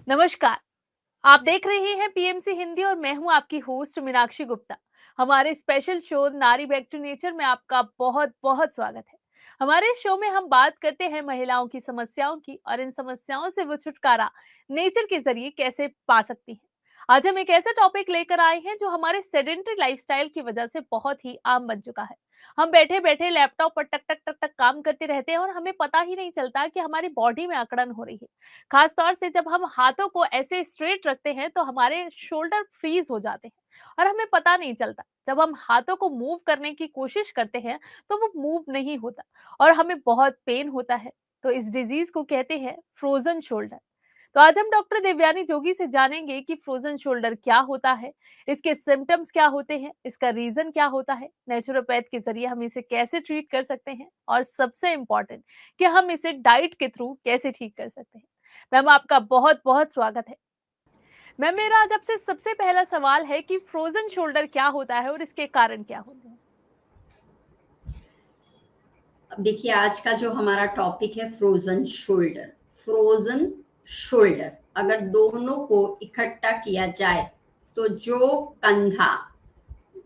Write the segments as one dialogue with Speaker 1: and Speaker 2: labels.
Speaker 1: नमस्कार। आप देख रहे हैं पीएमसी हिंदी और मैं हूं आपकी होस्ट मीनाक्षी गुप्ता। हमारे स्पेशल शो नारी बैक टू नेचर में आपका बहुत बहुत स्वागत है। हमारे इस शो में हम बात करते हैं महिलाओं की समस्याओं की और इन समस्याओं से वो छुटकारा नेचर के जरिए कैसे पा सकती हैं। आज हम एक ऐसा टॉपिक लेकर आए हैं जो हमारे सेडेंटरी लाइफस्टाइल की वजह से बहुत ही आम बन चुका है। हम बैठे बैठे लैपटॉप पर टक टक टक टक काम करते रहते हैं और हमें पता ही नहीं चलता कि हमारी बॉडी में अकड़न हो रही है। खास तौर से जब हम हाथों को ऐसे स्ट्रेट रखते हैं तो हमारे शोल्डर फ्रीज हो जाते हैं और हमें पता नहीं चलता। जब हम हाथों को मूव करने की कोशिश करते हैं तो वो मूव नहीं होता और हमें बहुत पेन होता है। तो इस डिजीज को कहते हैं फ्रोजन शोल्डर। तो आज हम डॉक्टर देवयानी जोगी से जानेंगे कि फ्रोजन शोल्डर क्या होता है, इसके सिम्टम्स क्या होते हैं, इसका रीजन क्या होता है, नेचुरोपैथ के जरिए हम इसे कैसे ट्रीट कर सकते हैं और सबसे इम्पोर्टेंट कि हम इसे डाइट के थ्रू कैसे ठीक कर सकते हैं। मैम, आपका बहुत बहुत स्वागत है। मैम, मेरा आज आपसे सबसे पहला सवाल है कि फ्रोजन शोल्डर क्या होता है और इसके कारण क्या होते हैं।
Speaker 2: अब देखिए, आज का जो हमारा टॉपिक है फ्रोजन शोल्डर। फ्रोजन शोल्डर अगर दोनों को इकट्ठा किया जाए तो जो कंधा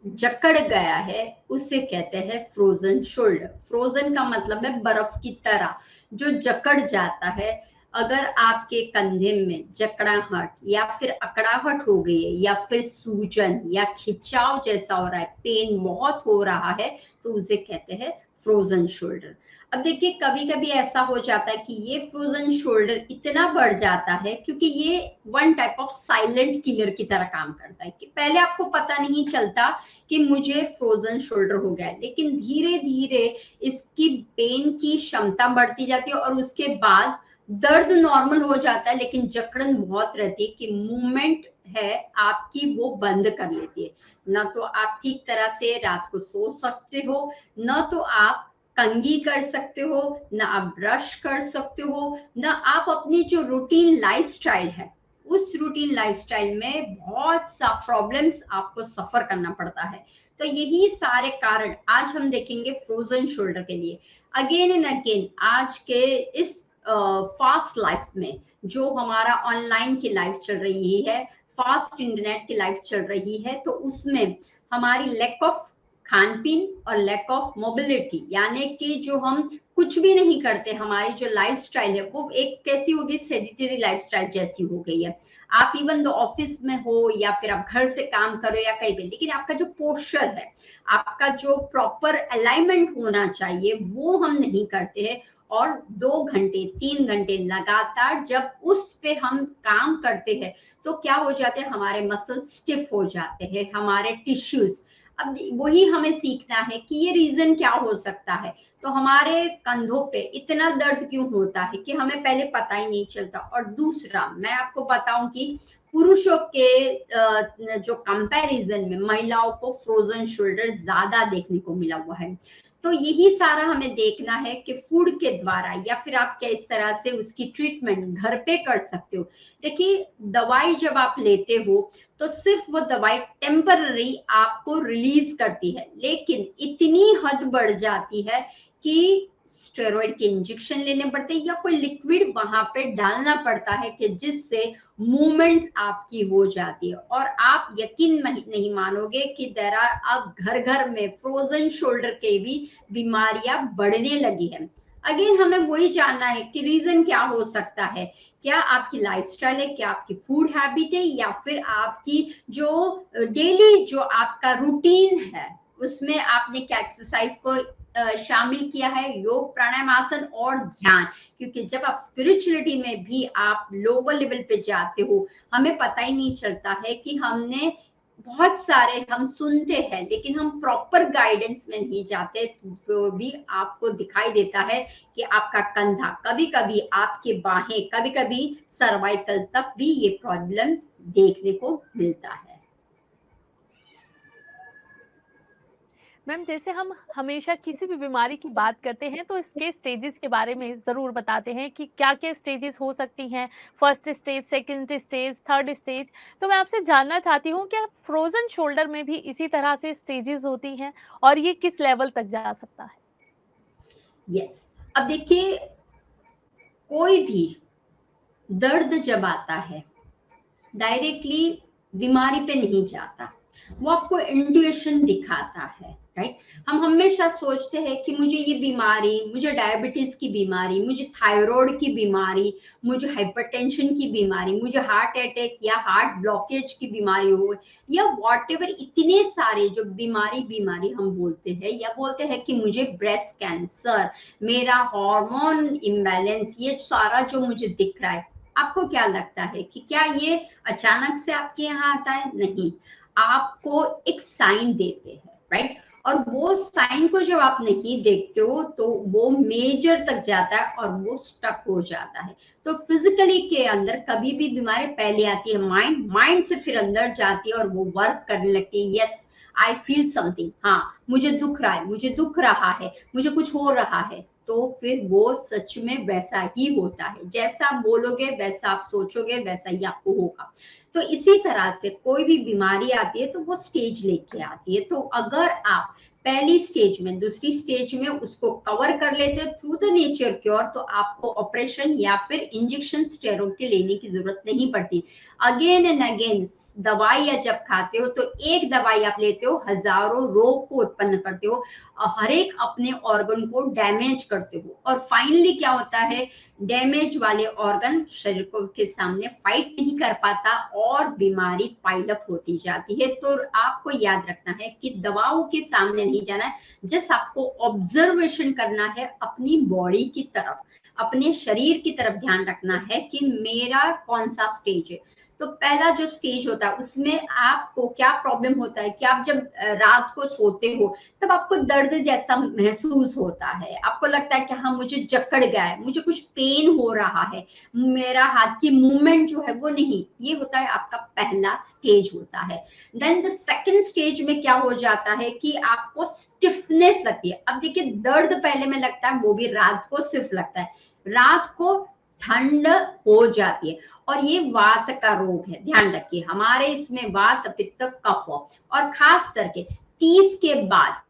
Speaker 2: जकड़ गया है उसे कहते हैं फ्रोजन शोल्डर। फ्रोजन का मतलब है बर्फ की तरह जो जकड़ जाता है। अगर आपके कंधे में जकड़ाहट या फिर अकड़ाहट हो गई है या फिर सूजन या खिंचाव जैसा हो रहा है, पेन बहुत हो रहा है, तो उसे कहते हैं फ्रोजन शोल्डर। अब देखिए, कभी कभी ऐसा हो जाता है कि ये फ्रोजन शोल्डर इतना बढ़ जाता है क्योंकि ये one type of silent killer की तरह काम करता है कि पहले आपको पता नहीं चलता कि मुझे फ्रोजन शोल्डर हो गया है, लेकिन धीरे धीरे इसकी पेन की क्षमता बढ़ती जाती है और उसके बाद दर्द नॉर्मल हो जाता है, लेकिन जकड़न बहुत रहती है कि मूवमेंट है आपकी वो बंद कर लेती है। ना तो आप ठीक तरह से रात को सो सकते हो, ना तो आप कंघी कर सकते हो, ना आप ब्रश कर सकते हो, ना आप अपनी जो रूटीन लाइफस्टाइल है उस रूटीन लाइफस्टाइल में बहुत सा प्रॉब्लम्स आपको सफर करना पड़ता है। तो यही सारे कारण आज हम देखेंगे फ्रोजन शोल्डर के लिए। अगेन एंड अगेन आज के इस फास्ट लाइफ में जो हमारा ऑनलाइन की लाइफ चल रही है, फास्ट इंटरनेट की लाइफ चल रही है, तो उसमें हमारी लैक ऑफ खान पीन और लैक ऑफ मोबिलिटी, यानी कि जो हम कुछ भी नहीं करते, हमारी जो लाइफस्टाइल है वो एक कैसी हो गई, सेडिटरी लाइफस्टाइल जैसी हो गई है। आप इवन दो ऑफिस में हो या फिर आप घर से काम करो या कहीं भी, लेकिन आपका जो पोस्चर है, आपका जो प्रॉपर अलाइनमेंट होना चाहिए वो हम नहीं करते हैं। और 2 घंटे 3 घंटे लगातार जब उस पे हम काम करते हैं तो क्या हो जाते हैं, हमारे मसल स्टिफ हो जाते हैं, हमारे टिश्यूज। अब वही हमें सीखना है कि ये रीजन क्या हो सकता है। तो हमारे कंधों पे इतना दर्द क्यों होता है कि हमें पहले पता ही नहीं चलता। और दूसरा मैं आपको बताऊं कि पुरुषों के जो कंपैरिजन में महिलाओं को फ्रोजन शोल्डर ज्यादा देखने को मिला हुआ है। तो यही सारा हमें देखना है कि फूड के द्वारा या फिर आप किस तरह से उसकी ट्रीटमेंट घर पे कर सकते हो। देखिए, दवाई जब आप लेते हो तो सिर्फ वो दवाई टेम्पररी आपको रिलीज करती है, लेकिन इतनी हद बढ़ जाती है कि स्टेरॉइड के इंजेक्शन लेने पड़ते हैं या कोई लिक्विड वहां पे डालना पड़ता है कि जिससे मूवमेंट्स आपकी हो जाती है। और आप यकीन नहीं मानोगे कि देर आर अब घर घर में फ्रोजन शोल्डर के भी बीमारियां बढ़ने लगी है। अगेन हमें वही जानना है कि रीजन क्या हो सकता है। क्या आपकी लाइफस्टाइल है, क्या आपकी फूड हैबिट है, या फिर आपकी जो डेली जो आपका रूटीन है उसमें आपने क्या एक्सरसाइज को शामिल किया है, योग प्राणायाम आसन और ध्यान। क्योंकि जब आप स्पिरिचुअलिटी में भी आप लोअर लेवल पे जाते हो, हमें पता ही नहीं चलता है कि हमने बहुत सारे हम सुनते हैं लेकिन हम प्रॉपर गाइडेंस में नहीं जाते, तो भी आपको दिखाई देता है कि आपका कंधा, कभी कभी आपकी बाहें, कभी कभी सर्वाइकल तक भी ये प्रॉब्लम देखने को मिलता है।
Speaker 1: मैम, जैसे हम हमेशा किसी भी बीमारी की बात करते हैं तो इसके स्टेजेस के बारे में ज़रूर बताते हैं कि क्या-क्या स्टेजेस हो सकती हैं, first stage, second stage, third stage. तो मैं आपसे जानना चाहती हूँ क्या फ्रोज़न शोल्डर में भी इसी तरह से स्टेजेस होती हैं और ये किस लेवल तक जा सकता है?
Speaker 2: यस, अब देखिए, कोई भी दर्द जब आता है डायरेक्टली बीमारी पे नहीं जाता, वो आपको इंट्यूशन दिखाता है, राइट। हम हमेशा सोचते हैं कि मुझे ये बीमारी, मुझे डायबिटीज की बीमारी, मुझे थायराइड की बीमारी, मुझे हाइपरटेंशन की बीमारी, मुझे हार्ट अटैक या हार्ट ब्लॉकेज की बीमारी हो, या व्हाटएवर, इतने सारे जो बीमारी हम बोलते हैं, या बोलते हैं कि मुझे ब्रेस्ट कैंसर, मेरा हार्मोन इम्बैलेंस, ये सारा जो मुझे दिख रहा है, आपको क्या लगता है कि क्या ये अचानक से आपके यहाँ आता है? नहीं, आपको एक साइन देते हैं, राइट। और वो साइन को जब आप नहीं देखते हो तो वो मेजर तक जाता है और वो स्टक हो जाता है। तो फिजिकली के अंदर कभी भी बीमारी पहले आती है माइंड, माइंड से फिर अंदर जाती है और वो वर्क करने लगती है। यस, आई फील समथिंग, हाँ मुझे दुख रहा है, मुझे दुख रहा है, मुझे कुछ हो रहा है, तो फिर वो सच में वैसा ही होता है। जैसा आप बोलोगे, वैसा आप सोचोगे, वैसा ही आपको होगा। तो इसी तरह से कोई भी बीमारी आती है तो वो स्टेज लेके आती है। तो अगर आप पहली स्टेज में, दूसरी स्टेज में उसको कवर कर लेते हो थ्रू द नेचर क्योर, तो आपको ऑपरेशन या फिर इंजेक्शन स्टेरॉइड के लेने की जरूरत नहीं पड़ती। अगेन एंड अगेन दवाई जब खाते हो तो एक दवाई आप लेते हो, हजारों रोग को उत्पन्न करते हो, हर एक अपने ऑर्गन को डैमेज करते हो, और फाइनली क्या होता है, डैमेज वाले ऑर्गन शरीर को के सामने फाइट नहीं कर पाता और बीमारी पाइलअप होती जाती है। तो आपको याद रखना है कि दवाओं के सामने नहीं जाना है, जस्ट आपको ऑब्जर्वेशन करना है अपनी बॉडी की तरफ, अपने शरीर की तरफ ध्यान रखना है कि मेरा कौन सा स्टेज है। तो पहला जो स्टेज होता है उसमें आपको क्या प्रॉब्लम होता है कि आप जब रात को सोते हो तब आपको दर्द जैसा महसूस होता है, आपको लगता है कि हाँ मुझे जकड़ गया है, मुझे कुछ पेन हो रहा है, मेरा हाथ की मूवमेंट जो है वो नहीं, ये होता है आपका पहला स्टेज होता है। देन द सेकंड स्टेज में क्या हो जाता है कि आपको स्टिफनेस लगती है। अब देखिए, दर्द पहले में लगता है, वो भी रात को सिर्फ लगता है, रात को ठंड हो जाती है, और ये वात का रोग है, ध्यान रखिए। हमारे इसमें वात, पित्त, कफ, और खास करके 30 के बाद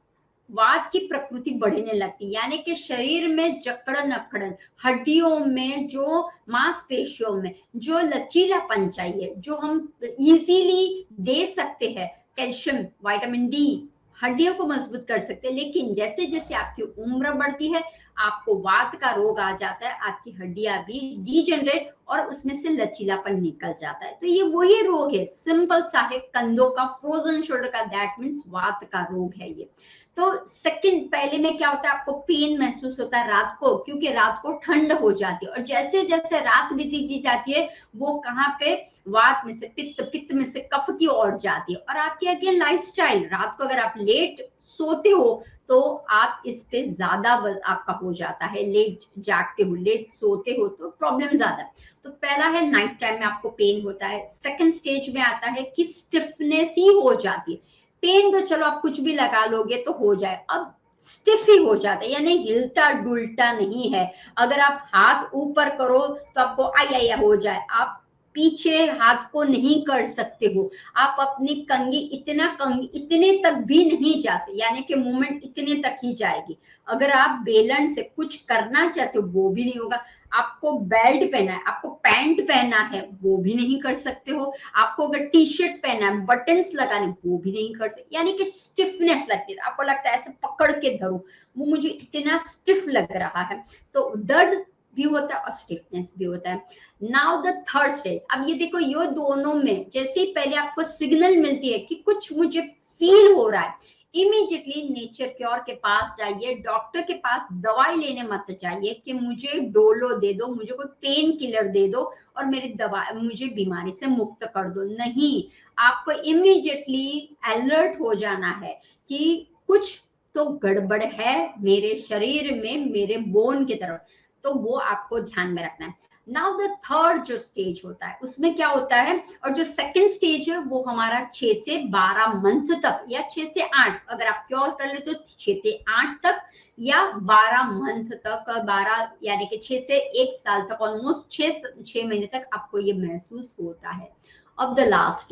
Speaker 2: वात की प्रकृति बढ़ने लगती है, यानी कि शरीर में जकड़न अकड़न, हड्डियों में, जो मांसपेशियों में जो लचीलापन चाहिए, जो हम इजीली दे सकते हैं, कैल्शियम, विटामिन डी, हड्डियों को मजबूत कर सकते हैं, लेकिन जैसे जैसे आपकी उम्र बढ़ती है आपको वात का रोग आ जाता है, आपकी हड्डियां भी डीजनरेट और उसमें से लचीलापन निकल जाता है। तो ये वही रोग है, सिंपल सा है, कंधों का, फ्रोजन शोल्डर का, दैट मीन्स वात का रोग है ये। तो सेकंड, पहले में क्या होता है, आपको पेन महसूस होता है रात को, क्योंकि रात को ठंड हो जाती है, और जैसे जैसे रात बीती जाती है वो कहाँ पे, वात में से पित्त, पित्त में से कफ की ओर जाती है। और आपकी अगेन लाइफस्टाइल, रात को अगर आप लेट सोते हो तो आप इस पे ज्यादा आपका हो जाता है, लेट जागते हो, लेट सोते हो तो प्रॉब्लम ज्यादा। तो पहला है नाइट टाइम में आपको पेन होता है। सेकंड स्टेज में आता है कि स्टिफनेस ही हो जाती है, पेन तो चलो आप कुछ भी लगा लोगे तो हो जाए, अब स्टिफ ही हो जाता है, यानी हिलता डुलता नहीं है। अगर आप हाथ ऊपर करो तो आपको आया हो जाए, आप पीछे हाथ को नहीं कर सकते हो, आप अपनी कंघी इतने तक भी नहीं जा सकते, यानी कि मूवमेंट इतने तक ही जाएगी। अगर आप बेलन से कुछ करना चाहते हो वो भी नहीं होगा। आपको बेल्ट पहना है, आपको पैंट पहना है, वो भी नहीं कर सकते हो। आपको अगर टी शर्ट पहना है, बटन्स लगाने, वो भी नहीं कर सकते, यानी कि स्टिफनेस लगती है, आपको लगता है ऐसे पकड़ के धरूं, वो मुझे इतना स्टिफ लग रहा है। तो दर्द भी होता है और स्टिफनेस भी होता है। नाउ द थर्ड स्टेज, अब ये देखो, ये दोनों में जैसे ही पहले आपको सिग्नल मिलती है कि कुछ मुझे फील हो रहा है, इमीडिएटली नेचर क्योर के पास जाइए, डॉक्टर के पास दवाई लेने मत जाइए कि मुझे डोलो दे दो, मुझे कोई पेन किलर दे दो और मेरी दवा, मुझे बीमारी से मुक्त कर दो। नहीं, आपको इमीडिएटली अलर्ट हो जाना है कि कुछ तो गड़बड़ है मेरे शरीर में, मेरे बोन की तरफ, तो वो आपको ध्यान में रखना है। नाउ द थर्ड जो स्टेज होता है उसमें क्या होता है, और जो सेकंड स्टेज है वो हमारा 6 से 12 मंथ तक, या 6 से 8, अगर आप क्योर कर ले तो 6 से 8 तक या 12 मंथ तक, 12 यानी कि 6 से 1 साल तक, ऑलमोस्ट 6 महीने तक आपको ये महसूस होता है। अब द लास्ट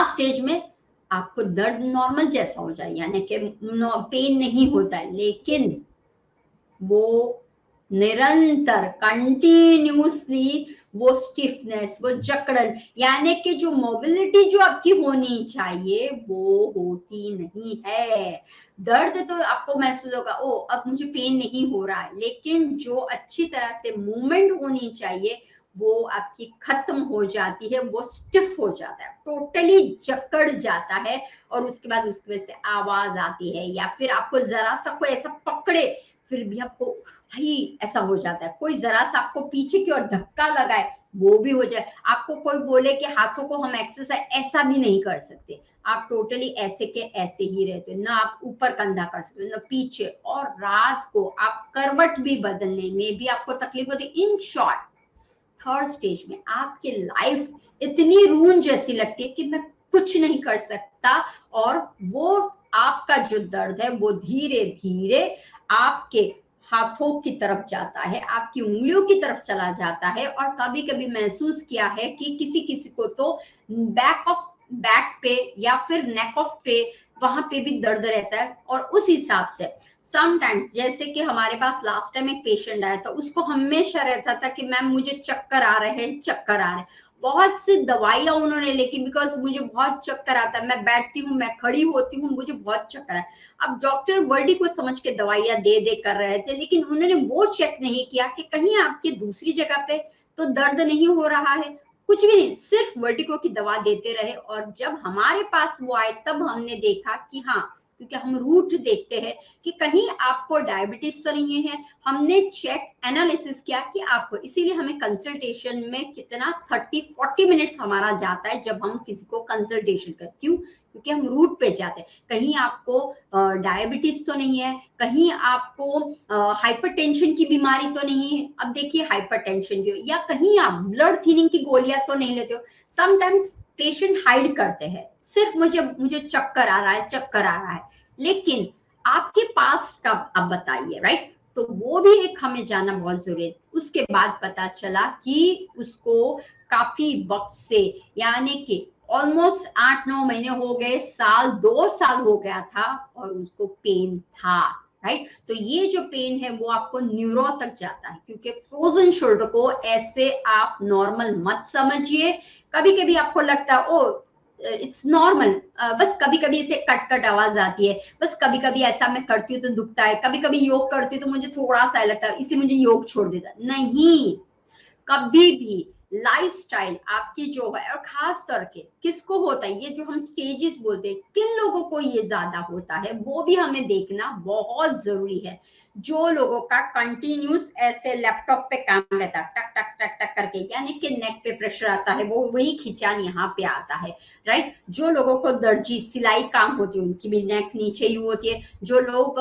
Speaker 2: स्टेज में आपको दर्द नॉर्मल जैसा हो जाए, यानी कि पेन नहीं होता है, लेकिन वो निरंतर कंटिन्यूसली वो स्टिफनेस, वो जकड़न, यानी कि जो मोबिलिटी जो आपकी होनी चाहिए वो होती नहीं है। दर्द तो आपको महसूस होगा, ओ अब मुझे पेन नहीं हो रहा है, लेकिन जो अच्छी तरह से मूवमेंट होनी चाहिए वो आपकी खत्म हो जाती है, वो स्टिफ हो जाता है, टोटली जकड़ जाता है। और उसके बाद उसकी वजह से आवाज आती है, या फिर आपको जरा सा कोई ऐसा पकड़े फिर भी आपको भाई ऐसा हो जाता है, कोई जरा सा आपको पीछे की ओर धक्का लगाए वो भी हो जाए, आपको कोई बोले कि हाथों को हम एक्सरसाइज, ऐसा भी नहीं कर सकते, आप टोटली ऐसे के ऐसे ही रहते हो, ना आप ऊपर कंधा कर सकते हो ना पीछे। और रात को आप करवट भी बदलने में भी आपको तकलीफ होती है। इन शॉर्ट, थर्ड स्टेज में आपकी लाइफ इतनी रून जैसी लगती है कि मैं कुछ नहीं कर सकता, और वो आपका जो दर्द है वो धीरे धीरे आपके हाथों की तरफ जाता है, आपकी उंगलियों की तरफ चला जाता है। और कभी कभी महसूस किया है कि किसी किसी को तो बैक पे या फिर नेक ऑफ पे, वहां पे भी दर्द रहता है। और उस हिसाब से समटाइम्स, जैसे कि हमारे पास लास्ट टाइम एक पेशेंट आया था, उसको हमेशा रहता था कि मैम मुझे चक्कर आ रहे हैं, चक्कर आ रहे हैं। बहुत सी दवाइयां उन्होंने लेकिन बिकॉज मुझे बहुत चक्कर आता है, मैं बैठती हूँ, मैं खड़ी होती हूँ, मुझे बहुत चक्कर है। अब डॉक्टर वर्डी को समझ के दवाइयां दे दे कर रहे थे, लेकिन उन्होंने वो चेक नहीं किया कि कहीं आपकी दूसरी जगह पे तो दर्द नहीं हो रहा है, कुछ भी नहीं, सिर्फ वर्टिको की दवा देते रहे। और जब हमारे पास वो आए तब हमने देखा कि हाँ, क्योंकि हम रूट देखते हैं कि कहीं आपको डायबिटीज तो नहीं है। हमने चेक एनालिसिस किया कि आपको, इसीलिए हमें कंसल्टेशन में कितना 30-40 मिनट्स हमारा जाता है जब हम किसी को कंसल्टेशन कर, क्यों? क्योंकि हम रूट पे जाते हैं, कहीं आपको डायबिटीज तो नहीं है, कहीं आपको हाइपरटेंशन की बीमारी तो नहीं है। अब देखिए हाइपरटेंशन की, या कहीं आप ब्लड थिनिंग की गोलियां तो नहीं लेते हो। समटाइम्स पेशेंट हाइड करते हैं, सिर्फ मुझे मुझे चक्कर आ रहा है, चक्कर आ रहा है, लेकिन आपके पास कब, अब बताइए, राइट? तो वो भी एक हमें जानना बहुत जरूरी है। उसके बाद पता चला कि उसको काफी वक्त से, यानी कि ऑलमोस्ट 8-9 महीने हो गए, साल 2 साल हो गया था, और उसको पेन था, राइट? तो ये जो पेन है वो आपको न्यूरो तक जाता है, क्योंकि फ्रोजन शोल्डर को ऐसे आप नॉर्मल मत समझिए। कभी कभी आपको लगता है ओ इट्स नॉर्मल, बस कभी कभी इसे कट कट आवाज आती है, बस कभी कभी ऐसा मैं करती हूँ तो दुखता है, कभी कभी योग करती हूँ तो मुझे थोड़ा सा लगता है, इसलिए मुझे योग छोड़ देता नहीं। कभी भी लाइफस्टाइल आपकी जो है, और खास करके किसको होता है, ये जो हम स्टेजेस बोलते हैं, किन लोगों को ये ज्यादा होता है वो भी हमें देखना बहुत जरूरी है। जो लोगों का कंटिन्यूस ऐसे लैपटॉप पे काम रहता है, टक टक टक टक करके, यानी कि नेक पे प्रेशर आता है, वो वही खिंचान यहाँ पे आता है, राइट? जो लोगों को दर्जी सिलाई काम होती है उनकी भी नेक नीचे ही होती है। जो लोग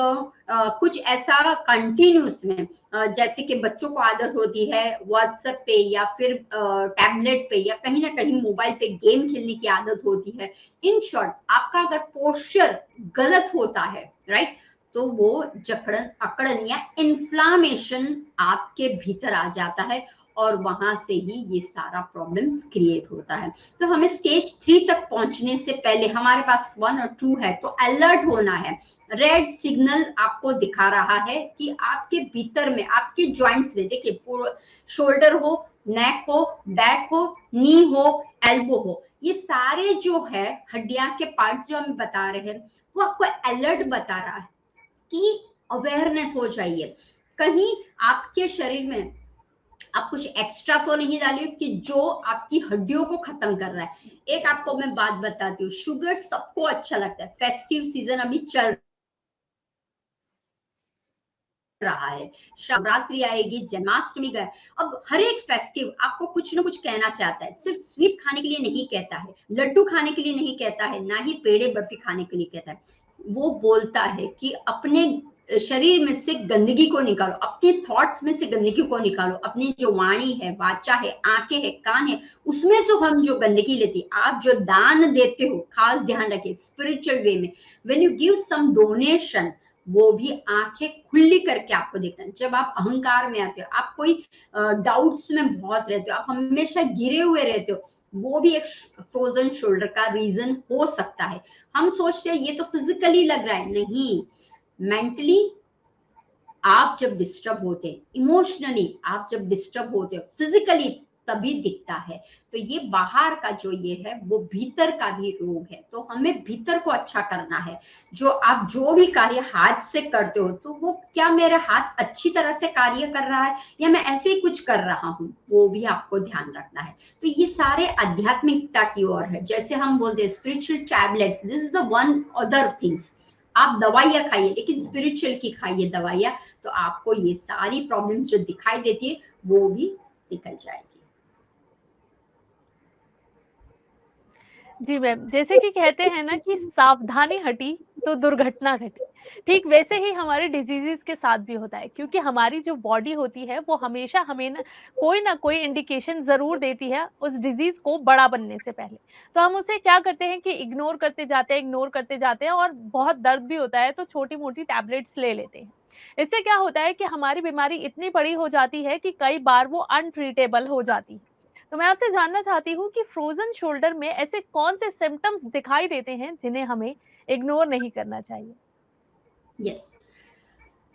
Speaker 2: कुछ ऐसा कंटिन्यूस में, जैसे कि बच्चों को आदत होती है व्हाट्सएप पे या फिर टैबलेट पे या कहीं ना कहीं मोबाइल पे गेम खेलने की आदत होती है। इन शॉर्ट, आपका अगर पोस्चर गलत होता है, राइट, तो वो जकड़न अकड़न या इन्फ्लामेशन आपके भीतर आ जाता है, और वहां से ही ये सारा प्रॉब्लम्स क्रिएट होता है। तो हमें स्टेज 3 तक पहुंचने से पहले हमारे पास 1 और 2 है, तो अलर्ट होना है। रेड सिग्नल आपको दिखा रहा है कि आपके भीतर में, आपके जॉइंट्स में, देखिए शोल्डर हो, नेक हो, बैक हो, नी हो, एल्बो हो, ये सारे जो है हड्डियां के पार्ट्स जो हम बता रहे हैं, वो आपको अलर्ट बता रहा है कि अवेयरनेस हो जाइए, कहीं आपके शरीर में आप कुछ एक्स्ट्रा तो नहीं डालिए कि जो आपकी हड्डियों को खत्म कर रहा है। एक आपको मैं बात बताती हूँ, शुगर सबको अच्छा लगता है, फेस्टिव सीजन अभी चल रहा है, शिवरात्रि आएगी, जन्माष्टमी गए, अब हर एक फेस्टिव आपको कुछ ना कुछ कहना चाहता है, सिर्फ स्वीट खाने के लिए नहीं कहता है, लड्डू खाने के लिए नहीं कहता है, ना ही पेड़े बर्फी खाने के लिए कहता है। वो बोलता है कि अपने शरीर में से गंदगी को निकालो, अपने थॉट्स में से गंदगी को निकालो, अपनी जो वाणी है, वाचा है, आंखें है, कान है, उसमें से हम जो गंदगी लेती, आप जो दान देते हो, खास ध्यान रखिए स्पिरिचुअल वे में, when you give some donation, वो भी आंखें खुली करके आपको देखता है। जब आप अहंकार में आते हो, आप कोई डाउट्स में बहुत रहते हो, आप हमेशा गिरे हुए रहते हो, वो भी एक फ्रोजन शोल्डर का रीजन हो सकता है। हम सोचते हैं ये तो फिजिकली लग रहा है, नहीं, मेंटली आप जब डिस्टर्ब होते हैं, इमोशनली आप जब डिस्टर्ब होते हो, फिजिकली तभी दिखता है। तो ये बाहर का जो ये है वो भीतर का भी रोग है। तो हमें भीतर को अच्छा करना है। आप जो भी कार्य हाथ से करते हो तो वो क्या मेरा हाथ अच्छी तरह से कार्य कर रहा है या मैं ऐसे ही कुछ कर रहा हूँ, वो भी आपको ध्यान रखना है। तो ये सारे आध्यात्मिकता की ओर है। जैसे हम बोलते हैं spiritual tablets, this is the one other things. आप दवाइयाँ खाइए लेकिन स्पिरिचुअल की खाइए दवाइयाँ, तो आपको ये सारी प्रॉब्लम्स जो दिखाई देती है वो भी निकल जाएगी।
Speaker 1: जी मैम, जैसे कि कहते हैं ना कि सावधानी हटी तो दुर्घटना घटी। ठीक वैसे ही हमारे डिजीज़ेज़ के साथ भी होता है, क्योंकि हमारी जो बॉडी होती है वो हमेशा हमें ना कोई इंडिकेशन ज़रूर देती है उस डिजीज़ को बड़ा बनने से पहले। तो हम उसे क्या करते हैं कि इग्नोर करते जाते हैं और बहुत दर्द भी होता है तो छोटी-मोटी टैबलेट्स ले लेते हैं। इससे क्या होता है कि हमारी बीमारी इतनी बड़ी हो जाती है कि कई बार वो अनट्रीटेबल हो जाती है। तो मैं आपसे जानना चाहती हूँ कि फ्रोज़न शोल्डर में ऐसे कौन से सिम्पटम्स दिखाई देते हैं जिन्हें हमें इग्नोर नहीं करना चाहिए?
Speaker 2: यस।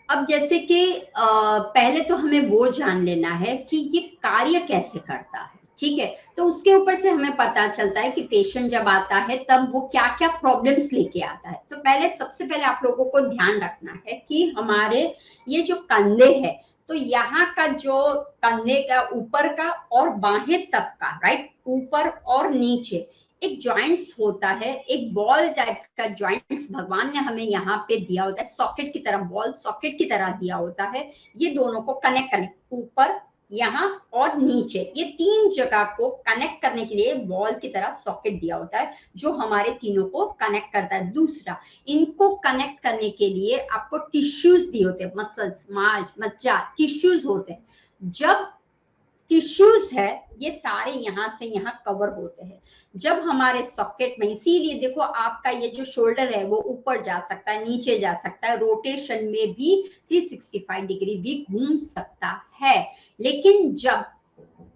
Speaker 2: अब जैसे कि पहले तो हमें वो जान लेना है कि ये कार्य कैसे करता है, ठीक है? तो उसके ऊपर से हमें पता चलता है कि पेशेंट जब आता है तब वो क्या-क्या प्रॉब्लम्स लेके आता है। तो पहले सबसे पहले आप लोगों को ध्यान रखना है कि हमारे ये जो कंधे हैं, तो यहाँ का जो कंधे का ऊपर का और बाहें तक का, राइट? ऊपर और नीचे एक जॉइंट्स होता है, एक बॉल टाइप का जॉइंट्स भगवान ने हमें यहाँ पे दिया होता है, सॉकेट की तरह, बॉल सॉकेट की तरह दिया होता है। ये दोनों को कनेक्ट करने, ऊपर, यहाँ और नीचे, ये 3 जगह को कनेक्ट करने के लिए बॉल की तरह सॉकेट दिया होता है, जो हमारे तीनों को कनेक्ट करता है। दूसरा, इनको कनेक्ट करने के लिए आपको टिश्यूज दिए होते हैं, मसल्स, मांस, मज्जा, टिश्यूज होते हैं। जब टिश्यूज है, ये सारे यहाँ से यहाँ कवर होते हैं। जब हमारे सॉकेट में, इसीलिए देखो आपका ये जो शोल्डर है वो ऊपर जा सकता है, नीचे जा सकता है, रोटेशन में भी 365 डिग्री भी घूम सकता है। लेकिन जब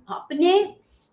Speaker 2: अपने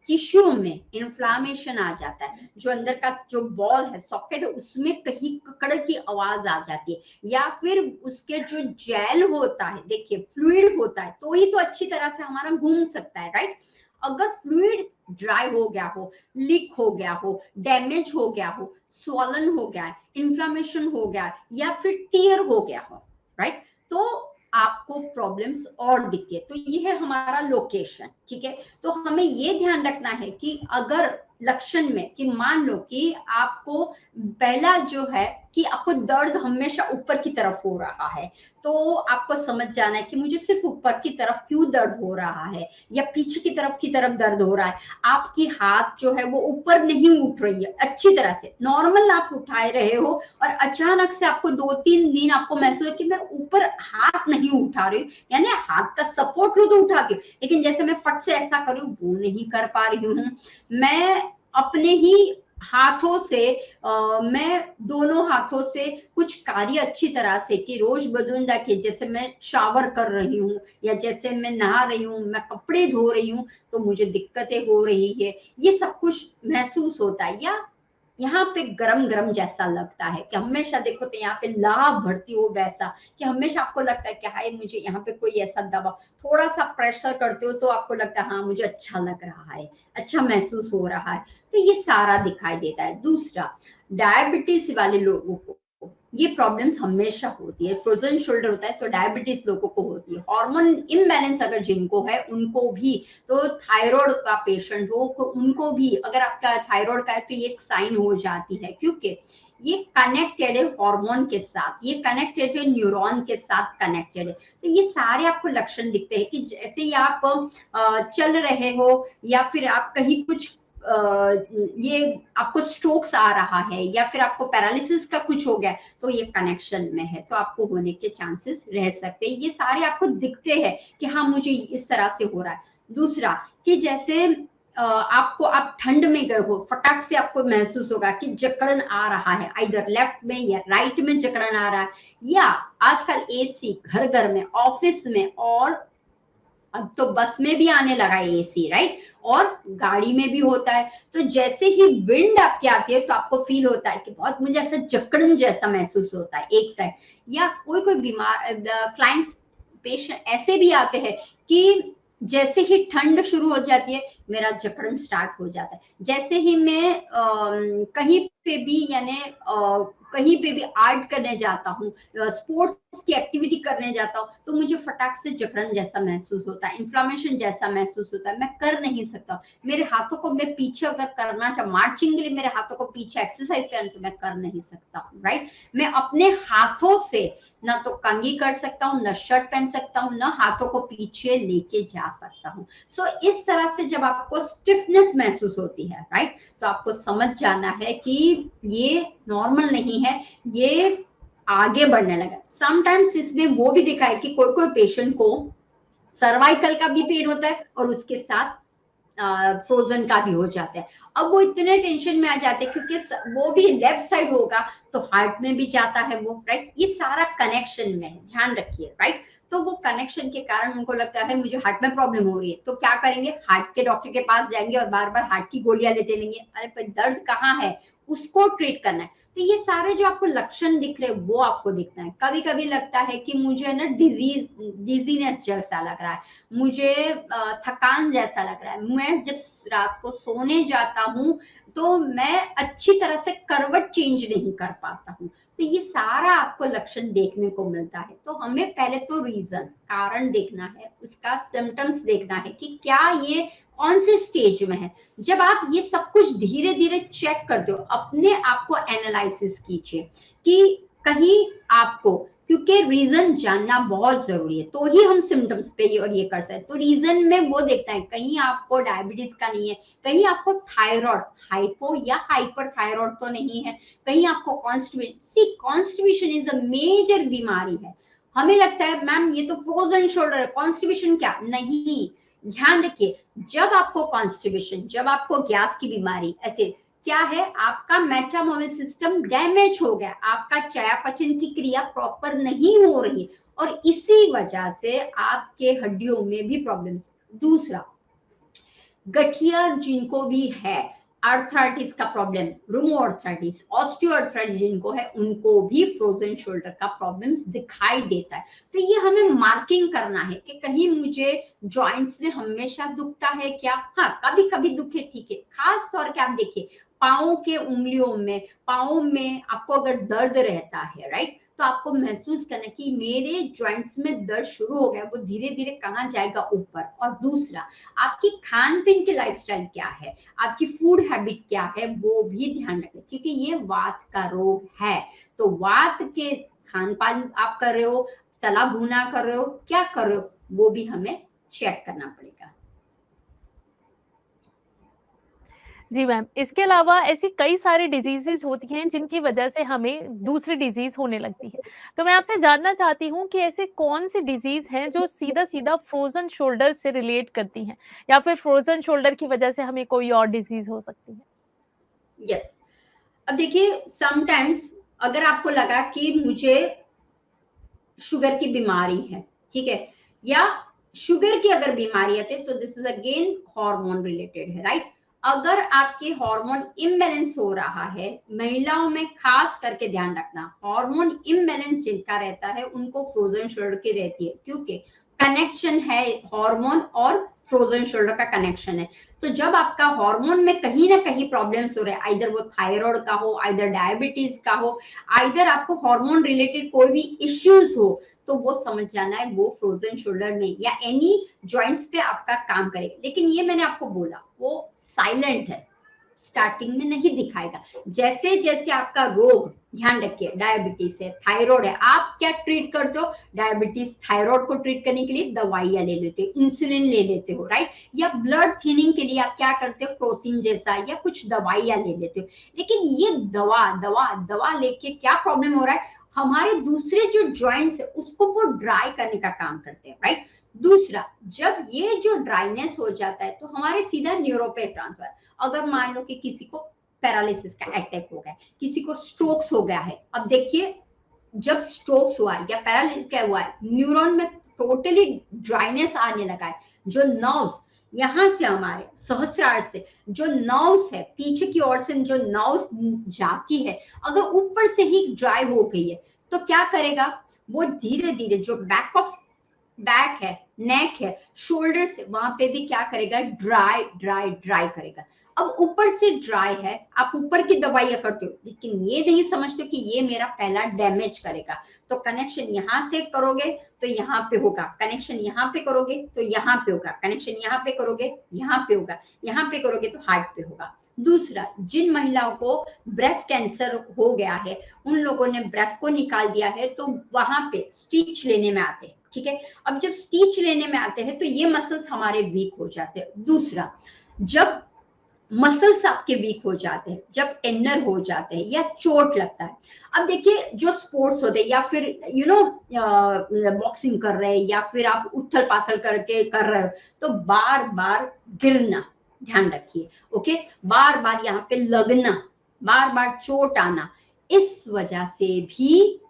Speaker 2: टिश्यू में इन्फ्लामेशन आ जाता है, जो अंदर का जो बॉल है, सॉकेट है, उसमें कहीं ककड़ की आवाज आ जाती है, या फिर उसके जो जेल होता है, देखिए फ्लूइड होता है, तो ही तो अच्छी तरह से हमारा घूम सकता है, राइट? अगर फ्लूइड ड्राई हो गया हो, लीक हो गया हो, डैमेज हो गया हो, स्वॉलन हो गया है, इन्फ्लामेशन हो गया है, या फिर टीयर हो गया हो, राइट? तो आपको प्रॉब्लम्स और दिखती है। तो ये है हमारा लोकेशन, ठीक है? तो हमें ये ध्यान रखना है कि अगर लक्षण में, कि मान लो कि आपको पहला जो है कि आपको दर्द हमेशा ऊपर की तरफ हो रहा है, तो आपको समझ जाना है कि मुझे सिर्फ ऊपर की तरफ क्यों दर्द हो रहा है, या पीछे की तरफ दर्द हो रहा है। आपकी हाथ जो है वो ऊपर नहीं उठ रही है अच्छी तरह से, नॉर्मल आप उठाए रहे हो और अचानक से आपको 2-3 दिन आपको महसूस है कि मैं ऊपर हाथ नहीं उठा रही हूँ, यानी हाथ का सपोर्ट लो तो उठाती हूँ, लेकिन जैसे मैं फट से ऐसा करूँ वो नहीं कर पा रही हूँ। मैं अपने ही हाथों से मैं दोनों हाथों से कुछ कार्य अच्छी तरह से, कि रोज बदुंदा के, जैसे मैं शावर कर रही हूँ या जैसे मैं नहा रही हूँ, मैं कपड़े धो रही हूँ, तो मुझे दिक्कतें हो रही है, ये सब कुछ महसूस होता है। या यहाँ पे गरम-गरम जैसा लगता है, कि हमेशा देखो तो यहाँ पे लाभ भरती हो वैसा, कि हमेशा आपको लगता है कि हाय मुझे यहाँ पे कोई ऐसा दबा, थोड़ा-सा प्रेशर करते हो तो आपको लगता है हाँ, मुझे अच्छा लग रहा है, अच्छा महसूस हो रहा है। तो ये सारा दिखाई देता है। दूसरा, डायबिटीज़ वाले लोगों को ये प्रॉब्लम्स हमेशा होती है। फ्रोज़न शोल्डर होता है तो डायबिटीज़ लोगों को होती है। हार्मोन इम्बैलेंस अगर जिनको है उनको भी, तो थायराइड का पेशेंट हो तो उनको भी, अगर आपका थायराइड का है तो ये एक साइन हो जाती है, क्योंकि ये कनेक्टेड है हार्मोन के साथ, ये कनेक्टेड है न्यूरॉन के साथ कनेक्टेड है। तो ये सारे आपको लक्षण दिखते हैं कि जैसे ही आप चल रहे हो या फिर आप कहीं कुछ ये आपको स्ट्रोक्स आ रहा है या फिर आपको पैरालिसिस का कुछ हो गया, तो ये कनेक्शन में है, तो आपको होने के चांसेस रह सकते हैं। ये सारे आपको दिखते हैं कि हाँ मुझे इस तरह से हो रहा है। दूसरा, कि जैसे आपको, आप ठंड में गए हो, फटाक से आपको महसूस होगा कि जकड़न आ रहा है, इधर लेफ्ट में या राइट में जकड़न आ रहा है, या आजकल एसी घर घर में, ऑफिस में, और अब तो बस में भी आने लगा है एसी, राइट? और गाड़ी में भी होता है। तो जैसे ही विंड आपकी आती है तो आपको फील होता है कि बहुत मुझे ऐसा जकड़न जैसा महसूस होता है एक साइड। या कोई कोई बीमार क्लाइंट्स, पेशेंट ऐसे भी आते हैं कि जैसे ही ठंड शुरू हो जाती है मेरा जकड़न स्टार्ट हो जाता है। जैसे ही मैं कहीं पे भी यानी कहीं पे भी आर्ट करने जाता हूँ, स्पोर्ट्स की एक्टिविटी करने जाता हूँ, तो मुझे फटाक से जकड़न जैसा महसूस होता है, इन्फ्लामेशन जैसा महसूस होता है, मैं कर नहीं सकता। मेरे हाथों को मैं पीछे अगर करना चाह मार्चिंग के लिए मेरे हाथों को पीछे एक्सरसाइज करना तो मैं कर नहीं सकता, राइट। मैं अपने हाथों से ना तो कंघी कर सकता हूँ, ना शर्ट पहन सकता हूँ, ना हाथों को पीछे लेके जा सकता हूँ। सो इस तरह से जब आपको स्टिफनेस महसूस होती है, राइट, तो आपको समझ जाना है कि ये नॉर्मल नहीं है, ये आगे बढ़ने लगा। समटाइम्स इसमें वो भी दिखा है कि कोई कोई पेशेंट को सर्वाइकल का भी पेन होता है और उसके साथ फ्रोजन का भी हो जाता है। अब वो इतने टेंशन में आ जाते हैं क्योंकि वो भी लेफ्ट साइड होगा तो हार्ट में भी जाता है वो, राइट। ये सारा कनेक्शन में है, ध्यान रखिए, राइट। तो वो कनेक्शन के कारण उनको लगता है मुझे हार्ट में प्रॉब्लम हो रही है, तो क्या करेंगे, हार्ट के डॉक्टर के पास जाएंगे और बार बार हार्ट की गोलियां लेते रहेंगे। अरे पर दर्द कहाँ है, उसको ट्रीट करना है। तो ये सारे जो आपको लक्षण दिख रहे हैं वो आपको दिखना है। कभी कभी लगता है कि मुझे ना डिजीनेस जैसा लग रहा है, मुझे थकान जैसा लग रहा है, मैं जब रात को सोने जाता हूँ तो मैं अच्छी तरह से करवट चेंज नहीं कर पाता हूँ। तो ये सारा आपको लक्षण देखने को मिलता है। तो हमें पहले तो रीजन, कारण देखना है, उसका सिम्टम्स देखना है कि क्या ये कौन से स्टेज में है। जब आप ये सब कुछ धीरे धीरे चेक करते हो, अपने आप को एनालिसिस कीजिए कि कहीं आपको, क्योंकि रीजन जानना बहुत जरूरी है तो ही हम सिम्टम्स पे और ये कर सकते। तो रीजन में वो देखता है कहीं आपको डायबिटीज का नहीं है, कहीं आपको थायराइड, हाइपो या हाइपर थायराइड तो नहीं है, कहीं आपको constipation, see constipation is a major बीमारी है। हमें लगता है मैम ये तो फ्रोजन शोल्डर है, कॉन्स्टिपेशन क्या नहीं। ध्यान रखिए, जब आपको कॉन्स्टिपेशन, जब आपको गैस की बीमारी, ऐसे क्या है, आपका मेटाबॉलिक सिस्टम डैमेज हो गया, आपका चयापचय की क्रिया प्रॉपर नहीं हो रही और इसी वजह से आपके हड्डियों में भी प्रॉब्लम्स। दूसरा, गठिया जिनको भी है, आर्थराइटिस का प्रॉब्लम, रूमोआर्थराइटिस, ऑस्टियोआर्थराइटिस जिनको है, उनको भी फ्रोजन शोल्डर का प्रॉब्लम्स दिखाई देता है। तो ये हमें मार्किंग करना है कि कहीं मुझे जॉइंट्स में हमेशा दुखता है क्या, हाँ कभी कभी दुखे, ठीक है। खास तौर पे आप देखिए पाँव के उंगलियों में, पाँव में आपको अगर दर्द रहता है, राइट, तो आपको महसूस करना कि मेरे जॉइंट्स में दर्द शुरू हो गया, वो धीरे धीरे कहाँ जाएगा, ऊपर। और दूसरा, आपकी खान पीन की लाइफस्टाइल क्या है, आपकी फूड हैबिट क्या है, वो भी ध्यान रखें क्योंकि ये वात का रोग है। तो वात के खान पान आप कर रहे हो, तला भुना कर रहे हो, क्या कर रहे हो, वो भी हमें चेक करना पड़ेगा।
Speaker 1: जी मैम, इसके अलावा ऐसी कई सारी डिजीज़ेज़ होती हैं जिनकी वजह से हमें दूसरी डिजीज़ होने लगती है। तो मैं आपसे जानना चाहती हूँ कि ऐसे कौन-सी डिजीज़ हैं जो सीधा-सीधा फ्रोज़न शोल्डर से रिलेट करती हैं? या फिर फ्रोज़न शोल्डर की वजह से हमें कोई और डिजीज़ हो सकती है?
Speaker 2: यस, अब देखिए समटाइम्स अगर आपको लगा कि मुझे शुगर की बीमारी है, ठीक है, या शुगर की अगर बीमारी है तो this is again hormone related है, राइट। अगर आपके हार्मोन इम्बैलेंस हो रहा है, महिलाओं में खास करके ध्यान रखना, हार्मोन इम्बैलेंस जिनका रहता है उनको फ्रोजन शोल्डर की रहती है, क्योंकि कनेक्शन है हार्मोन और फ्रोजन शोल्डर का कनेक्शन है। तो जब आपका हार्मोन में कहीं ना कहीं प्रॉब्लम्स हो रहे हैं, आइदर वो थायराइड का हो, आइदर डायबिटीज का हो, आइदर आपको हार्मोन रिलेटेड कोई भी इश्यूज हो, तो वो समझ जाना है वो फ्रोजन शोल्डर में या एनी जॉइंट्स पे आपका काम करेगा। लेकिन ये मैंने आपको बोला वो साइलेंट है, स्टार्टिंग में नहीं दिखाएगा। जैसे जैसे आपका रोग, ध्यान रखिए डायबिटीज है, थायराइड है, आप क्या ट्रीट करते हो, डायबिटीज थायराइड को ट्रीट करने के लिए दवाइयां ले लेते हो, इंसुलिन ले लेते हो, राइट। या ब्लड थिनिंग के लिए आप क्या करते हो, क्रोसिन जैसा या कुछ दवाइयां ले लेते हो। लेकिन ये दवा दवा दवा लेके क्या प्रॉब्लम हो रहा है, हमारे दूसरे जो जॉइंट्स है उसको वो ड्राई करने का काम करते हैं, राइट। दूसरा, जब ये जो ड्राइनेस हो जाता है तो हमारे सीधा न्यूरो पे ट्रांसफर। अगर मान लो कि किसी को पैरालिसिस का अटैक हो गया, किसी को स्ट्रोक्स हो गया है, अब देखिए जब स्ट्रोक्स हुआ है या पैरालिसिस क्या हुआ है, न्यूरॉन में टोटली ड्राइनेस आने लगा है। जो नर्व्स यहाँ से, हमारे सहस्रार से जो नर्व्स है, पीछे की ओर से जो नर्व्स जाती है, अगर ऊपर से ही ड्राई हो गई है तो क्या करेगा, वो धीरे धीरे जो बैक ऑफ बैक है, नेक है, शोल्डर से वहां पे भी क्या करेगा, ड्राई ड्राई ड्राई करेगा। अब ऊपर से ड्राई है, आप ऊपर की दवाइयां करते हो लेकिन ये नहीं समझते हो कि ये मेरा पहला डैमेज करेगा। तो कनेक्शन यहाँ से करोगे तो यहाँ पे होगा, कनेक्शन यहाँ पे करोगे तो यहाँ पे होगा, कनेक्शन यहाँ पे करोगे यहाँ पे होगा, यहाँ पे करोगे तो हार्ट पे होगा। दूसरा, जिन महिलाओं को ब्रेस्ट कैंसर हो गया है, उन लोगों ने ब्रेस्ट को निकाल दिया है तो वहां पे स्टिच लेने में आते हैं, ठीक है। अब जब स्टिच लेने में आते हैं तो ये मसल्स हमारे वीक हो जाते हैं। दूसरा, जब मसल्स आपके वीक हो जाते हैं, जब टेंडर हो जाते हैं या चोट लगता है। अब देखिए जो स्पोर्ट्स होते हैं या फिर बॉक्सिंग कर रहे हैं या फिर आप उथल पाथल करके कर रहे हो तो बार बार गिरना, ध्यान रखिए, ओके, बार बार यहाँ पे लगना, बार बार चोट आना, इस वजह से भी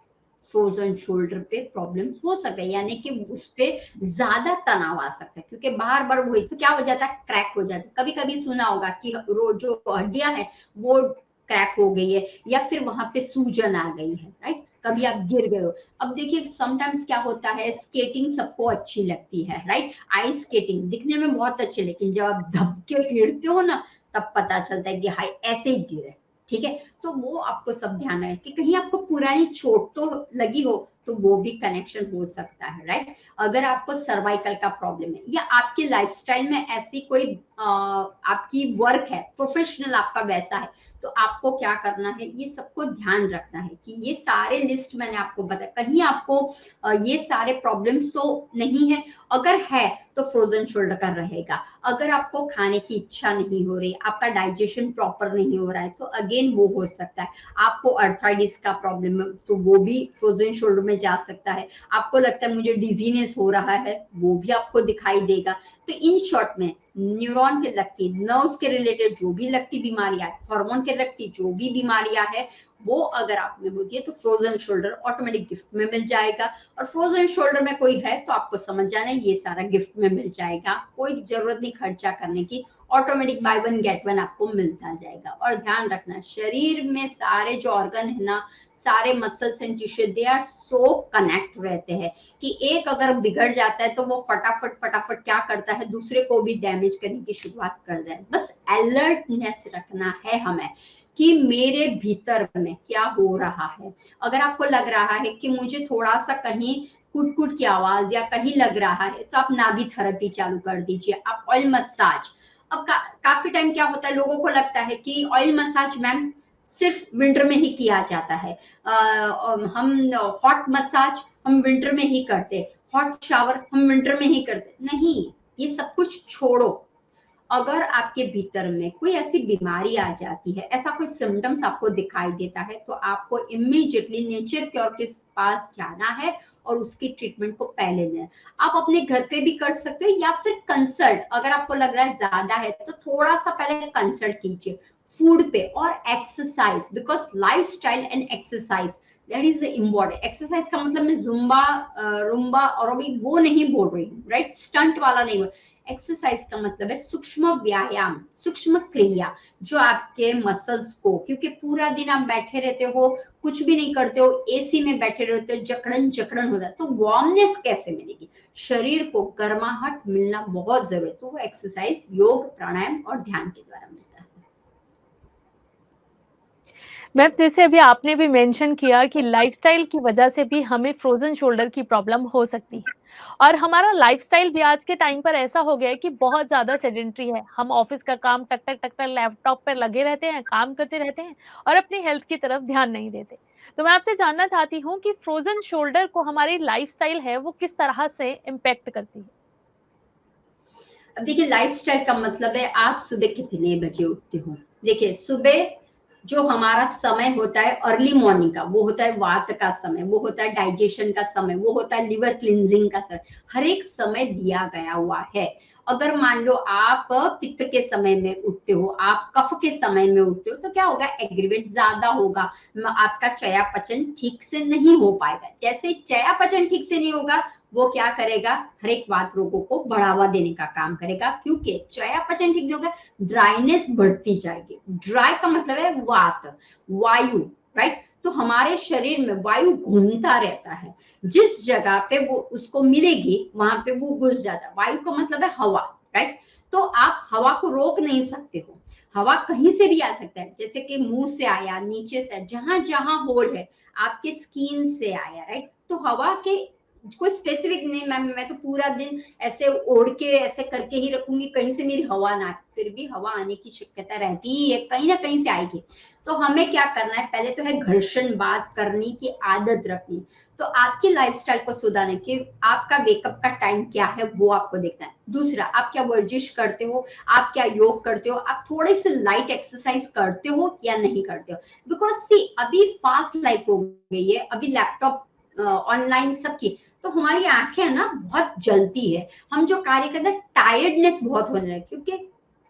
Speaker 2: फ्रोजन शोल्डर पे प्रॉब्लम्स हो सकते हैं, यानी कि उस पे ज्यादा तनाव आ सकता है क्योंकि बार बार वही तो क्या हो जाता है, क्रैक हो जाता है। कभी कभी सुना होगा कि जो हड्डियां हैं वो क्रैक हो गई है या फिर वहां पे सूजन आ गई है, राइट। कभी आप गिर गए हो। अब देखिए समटाइम्स क्या होता है, स्केटिंग सबको अच्छी लगती है, राइट, आइस स्केटिंग दिखने में बहुत अच्छी, लेकिन जब आप धक्के गिरते हो ना तब पता चलता है कि हाय ऐसे ही गिरे, ठीक है। तो वो आपको सब ध्यान है कि कहीं आपको पुरानी चोट तो लगी हो तो वो भी कनेक्शन हो सकता है, राइट। अगर आपको सर्वाइकल का प्रॉब्लम है या आपके लाइफस्टाइल में ऐसी कोई आपकी वर्क है, प्रोफेशनल आपका वैसा है, तो आपको क्या करना है, ये सबको ध्यान रखना है कि ये सारे लिस्ट मैंने आपको बताया, कहीं आपको ये सारे प्रॉब्लम्स तो नहीं है। अगर है तो फ्रोजन शोल्डर का रहेगा। अगर आपको खाने की इच्छा नहीं हो रही, आपका डाइजेशन प्रॉपर नहीं हो रहा है तो अगेन वो हो सकता है। आपको अर्थराइटिस का प्रॉब्लम है तो वो भी फ्रोजन शोल्डर में जा सकता है। आपको लगता है मुझे डिजीनेस हो रहा है, वो भी आपको दिखाई देगा। तो इन शॉर्ट में न्यूरॉन के लगती, नर्व्स के रिलेटेड जो भी लगती बीमारियां, हार्मोन के लगती जो भी बीमारियां है, वो अगर आप में होती है तो फ्रोजन शोल्डर ऑटोमेटिक गिफ्ट में मिल जाएगा। और फ्रोजन शोल्डर में कोई है तो आपको समझ जाना है ये सारा गिफ्ट में मिल जाएगा, कोई जरूरत नहीं खर्चा करने की, automatic by one get one आपको मिलता जाएगा। और ध्यान रखना शरीर में सारे जो ऑर्गन है ना, सारे muscles and tissue they are so connect रहते हैं कि एक अगर बिगड़ जाता है तो वो फटाफट फटाफट क्या करता है, दूसरे को भी डैमेज करने की शुरुआत कर दे। बस अलर्टनेस रखना है हमें कि मेरे भीतर में क्या हो रहा है। अगर आपको लग रहा है कि मुझे थोड़ा सा कहीं कुट कुट की आवाज या कहीं लग रहा है तो आप नाभि थेरेपी चालू कर दीजिए, आप ऑयल मसाज। अब काफी टाइम क्या होता है, लोगों को लगता है कि ऑयल मसाज मैम सिर्फ विंटर में ही किया जाता है, हम हॉट मसाज हम विंटर में ही करते, हॉट शावर हम विंटर में ही करते, नहीं, ये सब कुछ छोड़ो। अगर आपके भीतर में कोई ऐसी बीमारी आ जाती है, ऐसा कोई सिम्टम्स आपको दिखाई देता है तो आपको इमीडिएटली नेचर क्योर के पास जाना है और उसकी ट्रीटमेंट को पहले लेना। आप अपने घर पे भी कर सकते हो या फिर कंसल्ट, अगर आपको लग रहा है ज्यादा है तो थोड़ा सा पहले कंसल्ट कीजिए फूड पे और exercise, because lifestyle and exercise that is the important. Exercise का मतलब मैं जुम्बा रुम्बा और अभी वो नहीं बोल रही हूँ, राइट, स्टंट वाला नहीं बोल। एक्सरसाइज का मतलब है सूक्ष्म व्यायाम, सूक्ष्म क्रिया, जो आपके मसल्स को, क्योंकि पूरा दिन आप बैठे रहते हो, कुछ भी नहीं करते हो, एसी में बैठे रहते हो, जकड़न जकड़न हो जाता है, तो वार्मनेस कैसे मिलेगी, शरीर को गर्माहट मिलना बहुत जरूरी है। तो वो एक्सरसाइज योग प्राणायाम और ध्यान के द्वारा मिलता है।
Speaker 1: मैम जैसे अभी आपने भी मेंशन किया कि लाइफस्टाइल की वजह से भी हमें फ्रोजन शोल्डर की प्रॉब्लम हो सकती है और हमारा लाइफस्टाइल भी आज के टाइम पर ऐसा हो गया है कि बहुत ज्यादा सेडेंट्री है। हम ऑफिस का काम टक टक टक टक लैपटॉप पर लगे रहते हैं, काम करते रहते हैं और अपनी हेल्थ की तरफ ध्यान नहीं देते। तो मैं आपसे जानना चाहती हूँ कि फ्रोजन शोल्डर को हमारी लाइफस्टाइल है वो किस तरह से इम्पेक्ट करती है।
Speaker 2: अब देखिए लाइफस्टाइल का मतलब है आप सुबह कितने बजे उठते हो। देखिए सुबह जो हमारा समय होता है अर्ली मॉर्निंग का, वो होता है वात का समय, वो होता है डाइजेशन का समय, वो होता है लिवर क्लिनजिंग का समय, हर एक समय दिया गया हुआ है। अगर मान लो आप पित्त के समय में उठते हो, आप कफ के समय में उठते हो, तो क्या होगा, एग्रीवेट ज्यादा होगा, आपका चयापचय ठीक से नहीं हो पाएगा। जैसे चयापचय ठीक से नहीं होगा, वो क्या करेगा, हर एक वात रोगों को बढ़ावा देने का काम करेगा, क्योंकि चयापचय ठीक नहीं होगा, ड्राइनेस बढ़ती जाएगी। ड्राई का मतलब है वात, वायु, राइट। तो हमारे शरीर में वायु घूमता रहता है, जिस जगह पे वो उसको मिलेगी वहां पे वो घुस जाता है। वायु का मतलब है हवा, राइट। तो आप हवा को रोक नहीं सकते हो, हवा कहीं से भी आ सकता है, जैसे कि मुंह से आया, नीचे से, जहां जहां होल है, आपके स्किन से आया, राइट। तो हवा के कोई स्पेसिफिक नहीं, मैं तो पूरा दिन ऐसे ओढ़ के ऐसे करके ही रखूंगी, कहीं से मेरी हवा ना आए, फिर भी हवा आने की शक्यता रहती ही है, कहीं ना कहीं से आएगी। तो हमें क्या करना है, पहले तो है घर्षण बात करने की आदत रखनी। तो आपकी लाइफस्टाइल को सुधारने की, आपका वेकअप का टाइम क्या है वो आपको देखना है। दूसरा, आप क्या वर्जिश करते हो, आप क्या योग करते हो, आप थोड़ी सी लाइट एक्सरसाइज करते हो या नहीं करते हो। बिकॉज सी अभी फास्ट लाइफ हो गई है, अभी लैपटॉप ऑनलाइन सबकी, तो हमारी आंखें ना बहुत जलती है, हम जो कार्य करते हैं टायर्डनेस बहुत होने लगे, क्योंकि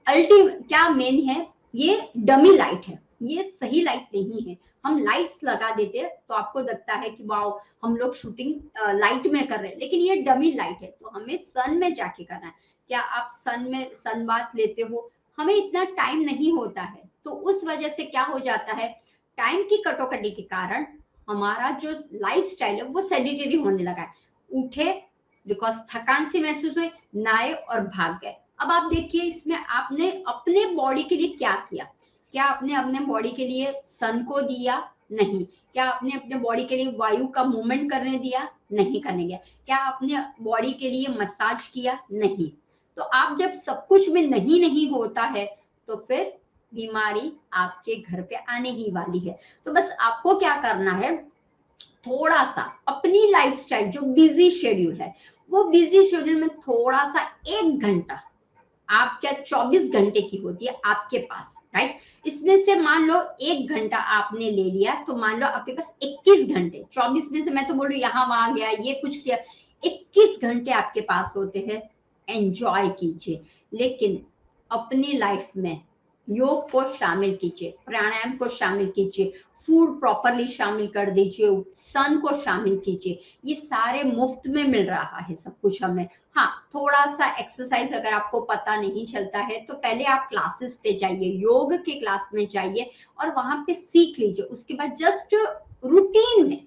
Speaker 2: अल्टीमेट क्या मेन है, ये डमी लाइट है, ये सही लाइट नहीं है। हम लाइट्स लगा देते हैं तो आपको लगता है कि वाओ हम लोग शूटिंग लाइट में कर रहे हैं, लेकिन ये डमी लाइट है। तो हमें सन में जाके करना है। क्या आप सन में सन बाथ लेते हो, हमें इतना टाइम नहीं होता है, तो उस वजह से क्या हो जाता है, टाइम की कटौकटी के कारण हमारा जो लाइफस्टाइल है वो सेडेंटरी होने लगा है। उठे, बिकॉज थकान सी महसूस हुई, नहाए और भाग गए। अब आप देखिए इसमें आपने अपने बॉडी के लिए क्या किया, क्या आपने अपने बॉडी के लिए सन को दिया, नहीं। क्या आपने अपने बॉडी के लिए वायु का मूवमेंट करने दिया, नहीं करने दिया। क्या आपने बॉडी के लिए मसाज किया, नहीं। तो आप जब सब कुछ में नहीं नहीं होता है, तो फिर बीमारी आपके घर पे आने ही वाली है। तो बस आपको क्या करना है, थोड़ा सा अपनी लाइफस्टाइल जो बिजी शेड्यूल है, वो बिजी शेड्यूल में थोड़ा सा 1 घंटा, आप क्या 24 घंटे की होती है आपके पास, राइट। इसमें से मान लो 1 घंटा आपने ले लिया, तो मान लो आपके पास 21 घंटे, 24 में से मैं तो बोल रही हूँ यहाँ वहां गया ये कुछ किया, 21 घंटे आपके पास होते हैं। एंजॉय कीजिए, लेकिन अपनी लाइफ में योग को शामिल कीजिए, प्राणायाम को शामिल कीजिए, फूड प्रॉपरली शामिल कर दीजिए, सन को शामिल कीजिए। ये सारे मुफ्त में मिल रहा है सब कुछ हमें। हाँ, थोड़ा सा एक्सरसाइज अगर आपको पता नहीं चलता है, तो पहले आप क्लासेस पे जाइए, योग के क्लास में जाइए और वहां पे सीख लीजिए। उसके बाद जस्ट रूटीन में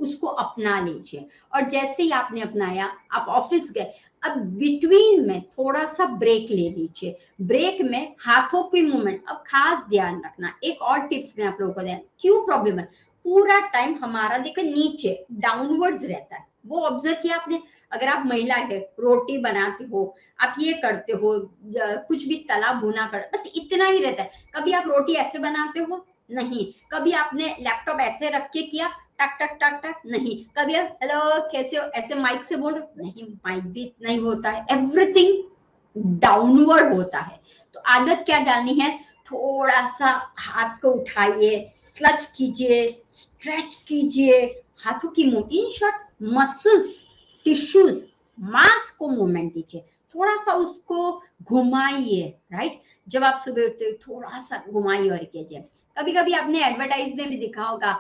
Speaker 2: उसको अपना लीजिए। और जैसे ही आपने अपनाया, आप ऑफिस गए, अब बिटवीन में थोड़ा सा ब्रेक ले लीजिए। ब्रेक में हाथों की मूवमेंट, अब खास ध्यान रखना, एक और टिप्स मैं आप लोगों को दें, क्यों प्रॉब्लम है, पूरा टाइम हमारा देखो नीचे डाउनवर्ड्स रहता है, वो ऑब्जर्व किया आपने। अगर आप महिला है, रोटी बनाते हो, आप ये करते हो, कुछ भी तला भुना कर, बस इतना ही रहता है। कभी आप रोटी ऐसे बनाते हो, नहीं। कभी आपने लैपटॉप ऐसे रख के किया, टक टक टक टक, नहीं। कभी आप हेलो कैसे हो ऐसे माइक से बोल, नहीं, माइक भी नहीं होता है, एवरीथिंग डाउनवर्ड होता है। तो आदत क्या डालनी है, थोड़ा सा हाथ को उठाइए, क्लच कीजिए, स्ट्रेच कीजिए, हाथों की movement, in short muscles, tissues, मांस को मूवमेंट दीजिए, थोड़ा सा उसको घुमाइए, राइट। जब आप सुबह उठते हो थोड़ा सा घुमाइए और कीजिए। कभी कभी आपने एडवर्टाइज में भी देखा होगा,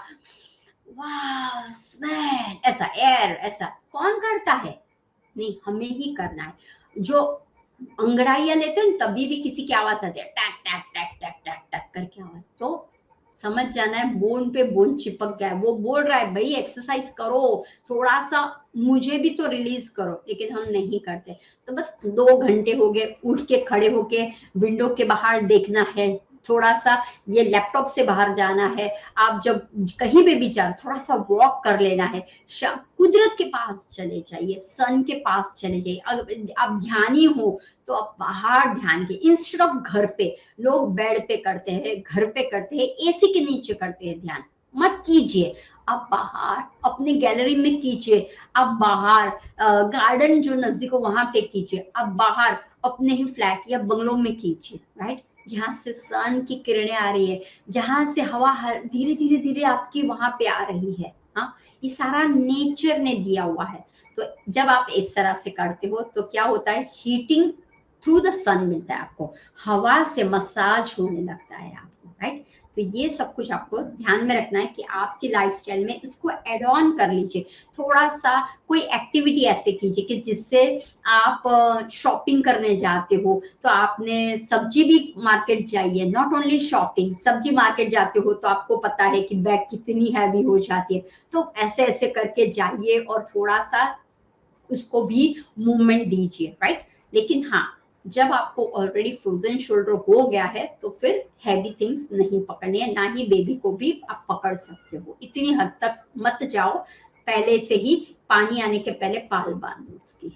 Speaker 2: वाह स्वेट, ऐसा एयर, ऐसा कौन करता है, नहीं, हमें ही करना है। जो अंगड़ाइयां लेते हैं तभी भी किसी की आवाज आती है, टैक टैक टैक टैक टैक टैक करके आवाज, तो समझ जाना है बोन पे बोन चिपक गया है। वो बोल रहा है भाई एक्सरसाइज करो, थोड़ा सा मुझे भी तो रिलीज करो, लेकिन हम नहीं करते। तो बस 2 घंटे हो गए, उठ के खड़े होके विंडो के बाहर देखना है, थोड़ा सा ये लैपटॉप से बाहर जाना है, आप जब कहीं पे भी जाओ थोड़ा सा वॉक कर लेना है, कुदरत के पास चले जाइए, सन के पास चले जाइए। अगर आप ध्यानी हो तो आप बाहर ध्यान के, इंस्टेड ऑफ घर पे, लोग बेड पे करते हैं, घर पे करते हैं, एसी के नीचे करते हैं, ध्यान मत कीजिए। आप बाहर अपनी गैलरी में कीजिए, आप बाहर गार्डन जो नजदीक हो वहां पे कीजिए, आप बाहर अपने ही फ्लैट या बंगलों में कीजिए, राइट, जहां से सन की किरणें आ रही है, जहां से हवा धीरे धीरे धीरे आपकी वहां पे आ रही है। हाँ, ये सारा नेचर ने दिया हुआ है। तो जब आप इस तरह से करते हो तो क्या होता है, हीटिंग थ्रू द सन मिलता है आपको, हवा से मसाज होने लगता है आपको, राइट। तो तो ये सब कुछ आपको ध्यान में रखना है कि आपकी लाइफस्टाइल में इसको एड ऑन कर लीजिए। थोड़ा सा कोई एक्टिविटी ऐसे कीजिए कि जिससे आप शॉपिंग करने जाते हो तो आपने सब्जी भी मार्केट जाइए, नॉट ओनली शॉपिंग, सब्जी मार्केट जाते हो तो आपको पता है कि बैग कितनी हैवी हो जाती है, तो ऐसे ऐसे करके जाइए और थोड़ा सा उसको भी मूवमेंट दीजिए, राइट। लेकिन हाँ, जब आपको ऑलरेडी फ्रोजन शोल्डर हो गया है तो फिर हैवी थिंग्स नहीं पकड़नी है, ना ही बेबी को भी आप पकड़ सकते हो। इतनी हद तक मत जाओ, पहले से ही पानी आने के पहले पाल बांध दो उसकी।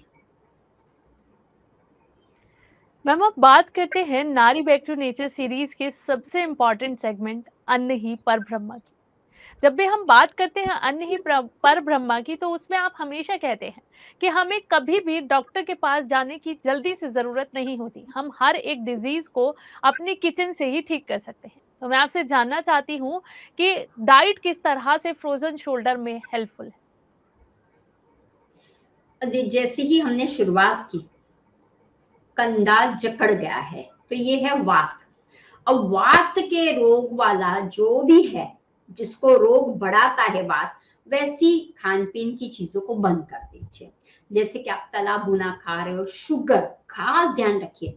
Speaker 1: मैम अब बात करते हैं नारी बैक टू नेचर सीरीज के सबसे इम्पोर्टेंट सेगमेंट अन्न ही परब्रह्म की। जब भी हम बात करते हैं अन्न ही परब्रह्म की, तो उसमें आप हमेशा कहते हैं कि हमें कभी भी डॉक्टर के पास जाने की जल्दी से जरूरत नहीं होती, हम हर एक डिजीज को अपने किचन से ही ठीक कर सकते हैं। तो मैं आपसे जानना चाहती हूँ कि डाइट किस तरह से फ्रोजन शोल्डर में हेल्पफुल है।
Speaker 2: जैसे ही हमने शुरुआत की, कंधा जकड़ गया है तो ये है वात। अब वात के रोग वाला जो भी है, जिसको रोग बढ़ाता है वात, वैसी खान पीन की चीजों को बंद कर दीजिए। जैसे कि आप तला भुना खा रहे हो, शुगर खास ध्यान रखिए।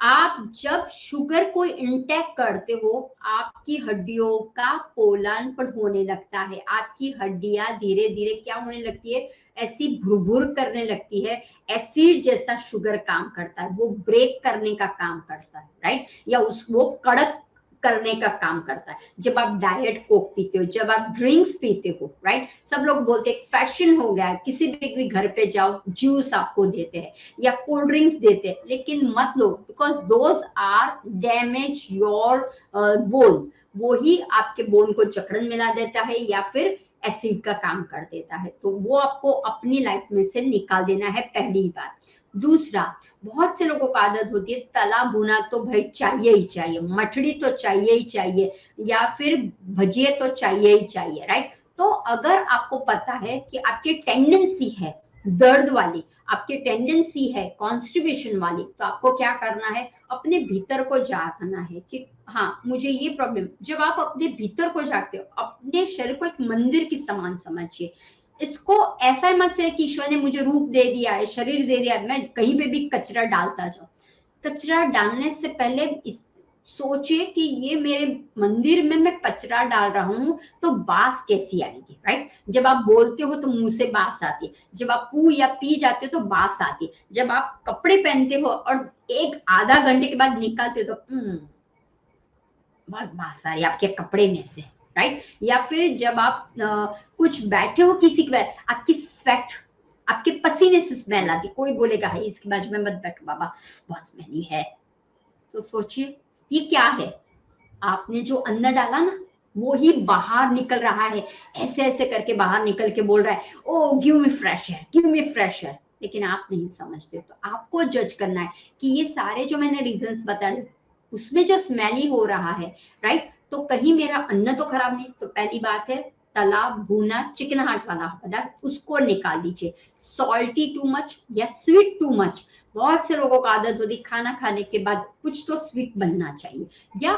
Speaker 2: आप जब शुगर को इंटेक करते हो, आपकी हड्डियों का पोलापन होने लगता है, आपकी हड्डियां धीरे धीरे क्या होने लगती है, ऐसी भुरभुर करने लगती है। एसिड जैसा शुगर काम करता है, वो ब्रेक करने का काम करता है, राइट, या उस वो कड़क करने का काम करता है। जब आप डाइट कोक पीते हो, जब आप ड्रिंक्स पीते हो, राइट, सब लोग बोलते हैं फैशन हो गया है, किसी भी घर पे जाओ जूस आपको देते हैं या कोल्ड ड्रिंक्स देते हैं, लेकिन मत लो, because those are damage your bone. वो ही आपके बोन को जकड़न मिला देता है या फिर एसिड का काम कर देता है, तो वो आपको अपनी लाइफ में से निकाल देना है, पहली बात। दूसरा, बहुत से लोगों को आदत होती है तला भुना तो भाई चाहिए ही चाहिए, मठड़ी तो चाहिए ही चाहिए, या फिर भजिए तो चाहिए ही चाहिए, राइट। तो अगर आपको पता है कि आपकी टेंडेंसी है दर्द वाली, आपकी टेंडेंसी है कॉन्स्टिपेशन वाली, तो आपको क्या करना है, अपने भीतर को जानना है कि हाँ मुझे ये प्रॉब्लम। जब आप अपने भीतर को जागते हो, अपने शरीर को एक मंदिर की समान समझिए। इसको ऐसा मत से कि ईश्वर ने मुझे रूप दे दिया है, शरीर दे दिया है, मैं कहीं पे भी कचरा डालता जाऊं। कचरा डालने से पहले सोचिए कि ये मेरे मंदिर में मैं कचरा डाल रहा हूं तो बास कैसी आएगी, राइट। जब आप बोलते हो तो मुंह से बास आती है, जब आप पू या पी जाते हो तो बास आती है, जब आप कपड़े पहनते हो और एक आधा घंटे के बाद निकालते हो तो बहुत बास आ रही है आपके कपड़े में से, राइट। या फिर जब आप कुछ बैठे हो किसी के बाद, आपकी स्वेट, आपके पसीने से स्मेल आती, कोई बोलेगा है इसके बाजू में मत बैठो बाबा बहुत स्मेली है, तो सोचिए ये क्या है, आपने जो अन्न डाला ना वो ही बाहर निकल रहा है, ऐसे ऐसे करके बाहर निकल के बोल रहा है oh give me fresh air, give me fresh air. लेकिन आप नहीं समझते, तो आपको जज करना है कि ये सारे जो मैंने रीजंस बताए उसमें जो स्मेली हो रहा है, राइट, तो कहीं मेरा अन्न तो खराब नहीं। तो पहली बात है तला भुना चिकनाहट वाला पदार्थ उसको निकाल दीजिए। सॉल्टी टू मच या स्वीट टू मच, बहुत से लोगों को आदत होती खाना खाने के बाद कुछ तो स्वीट बनना चाहिए, या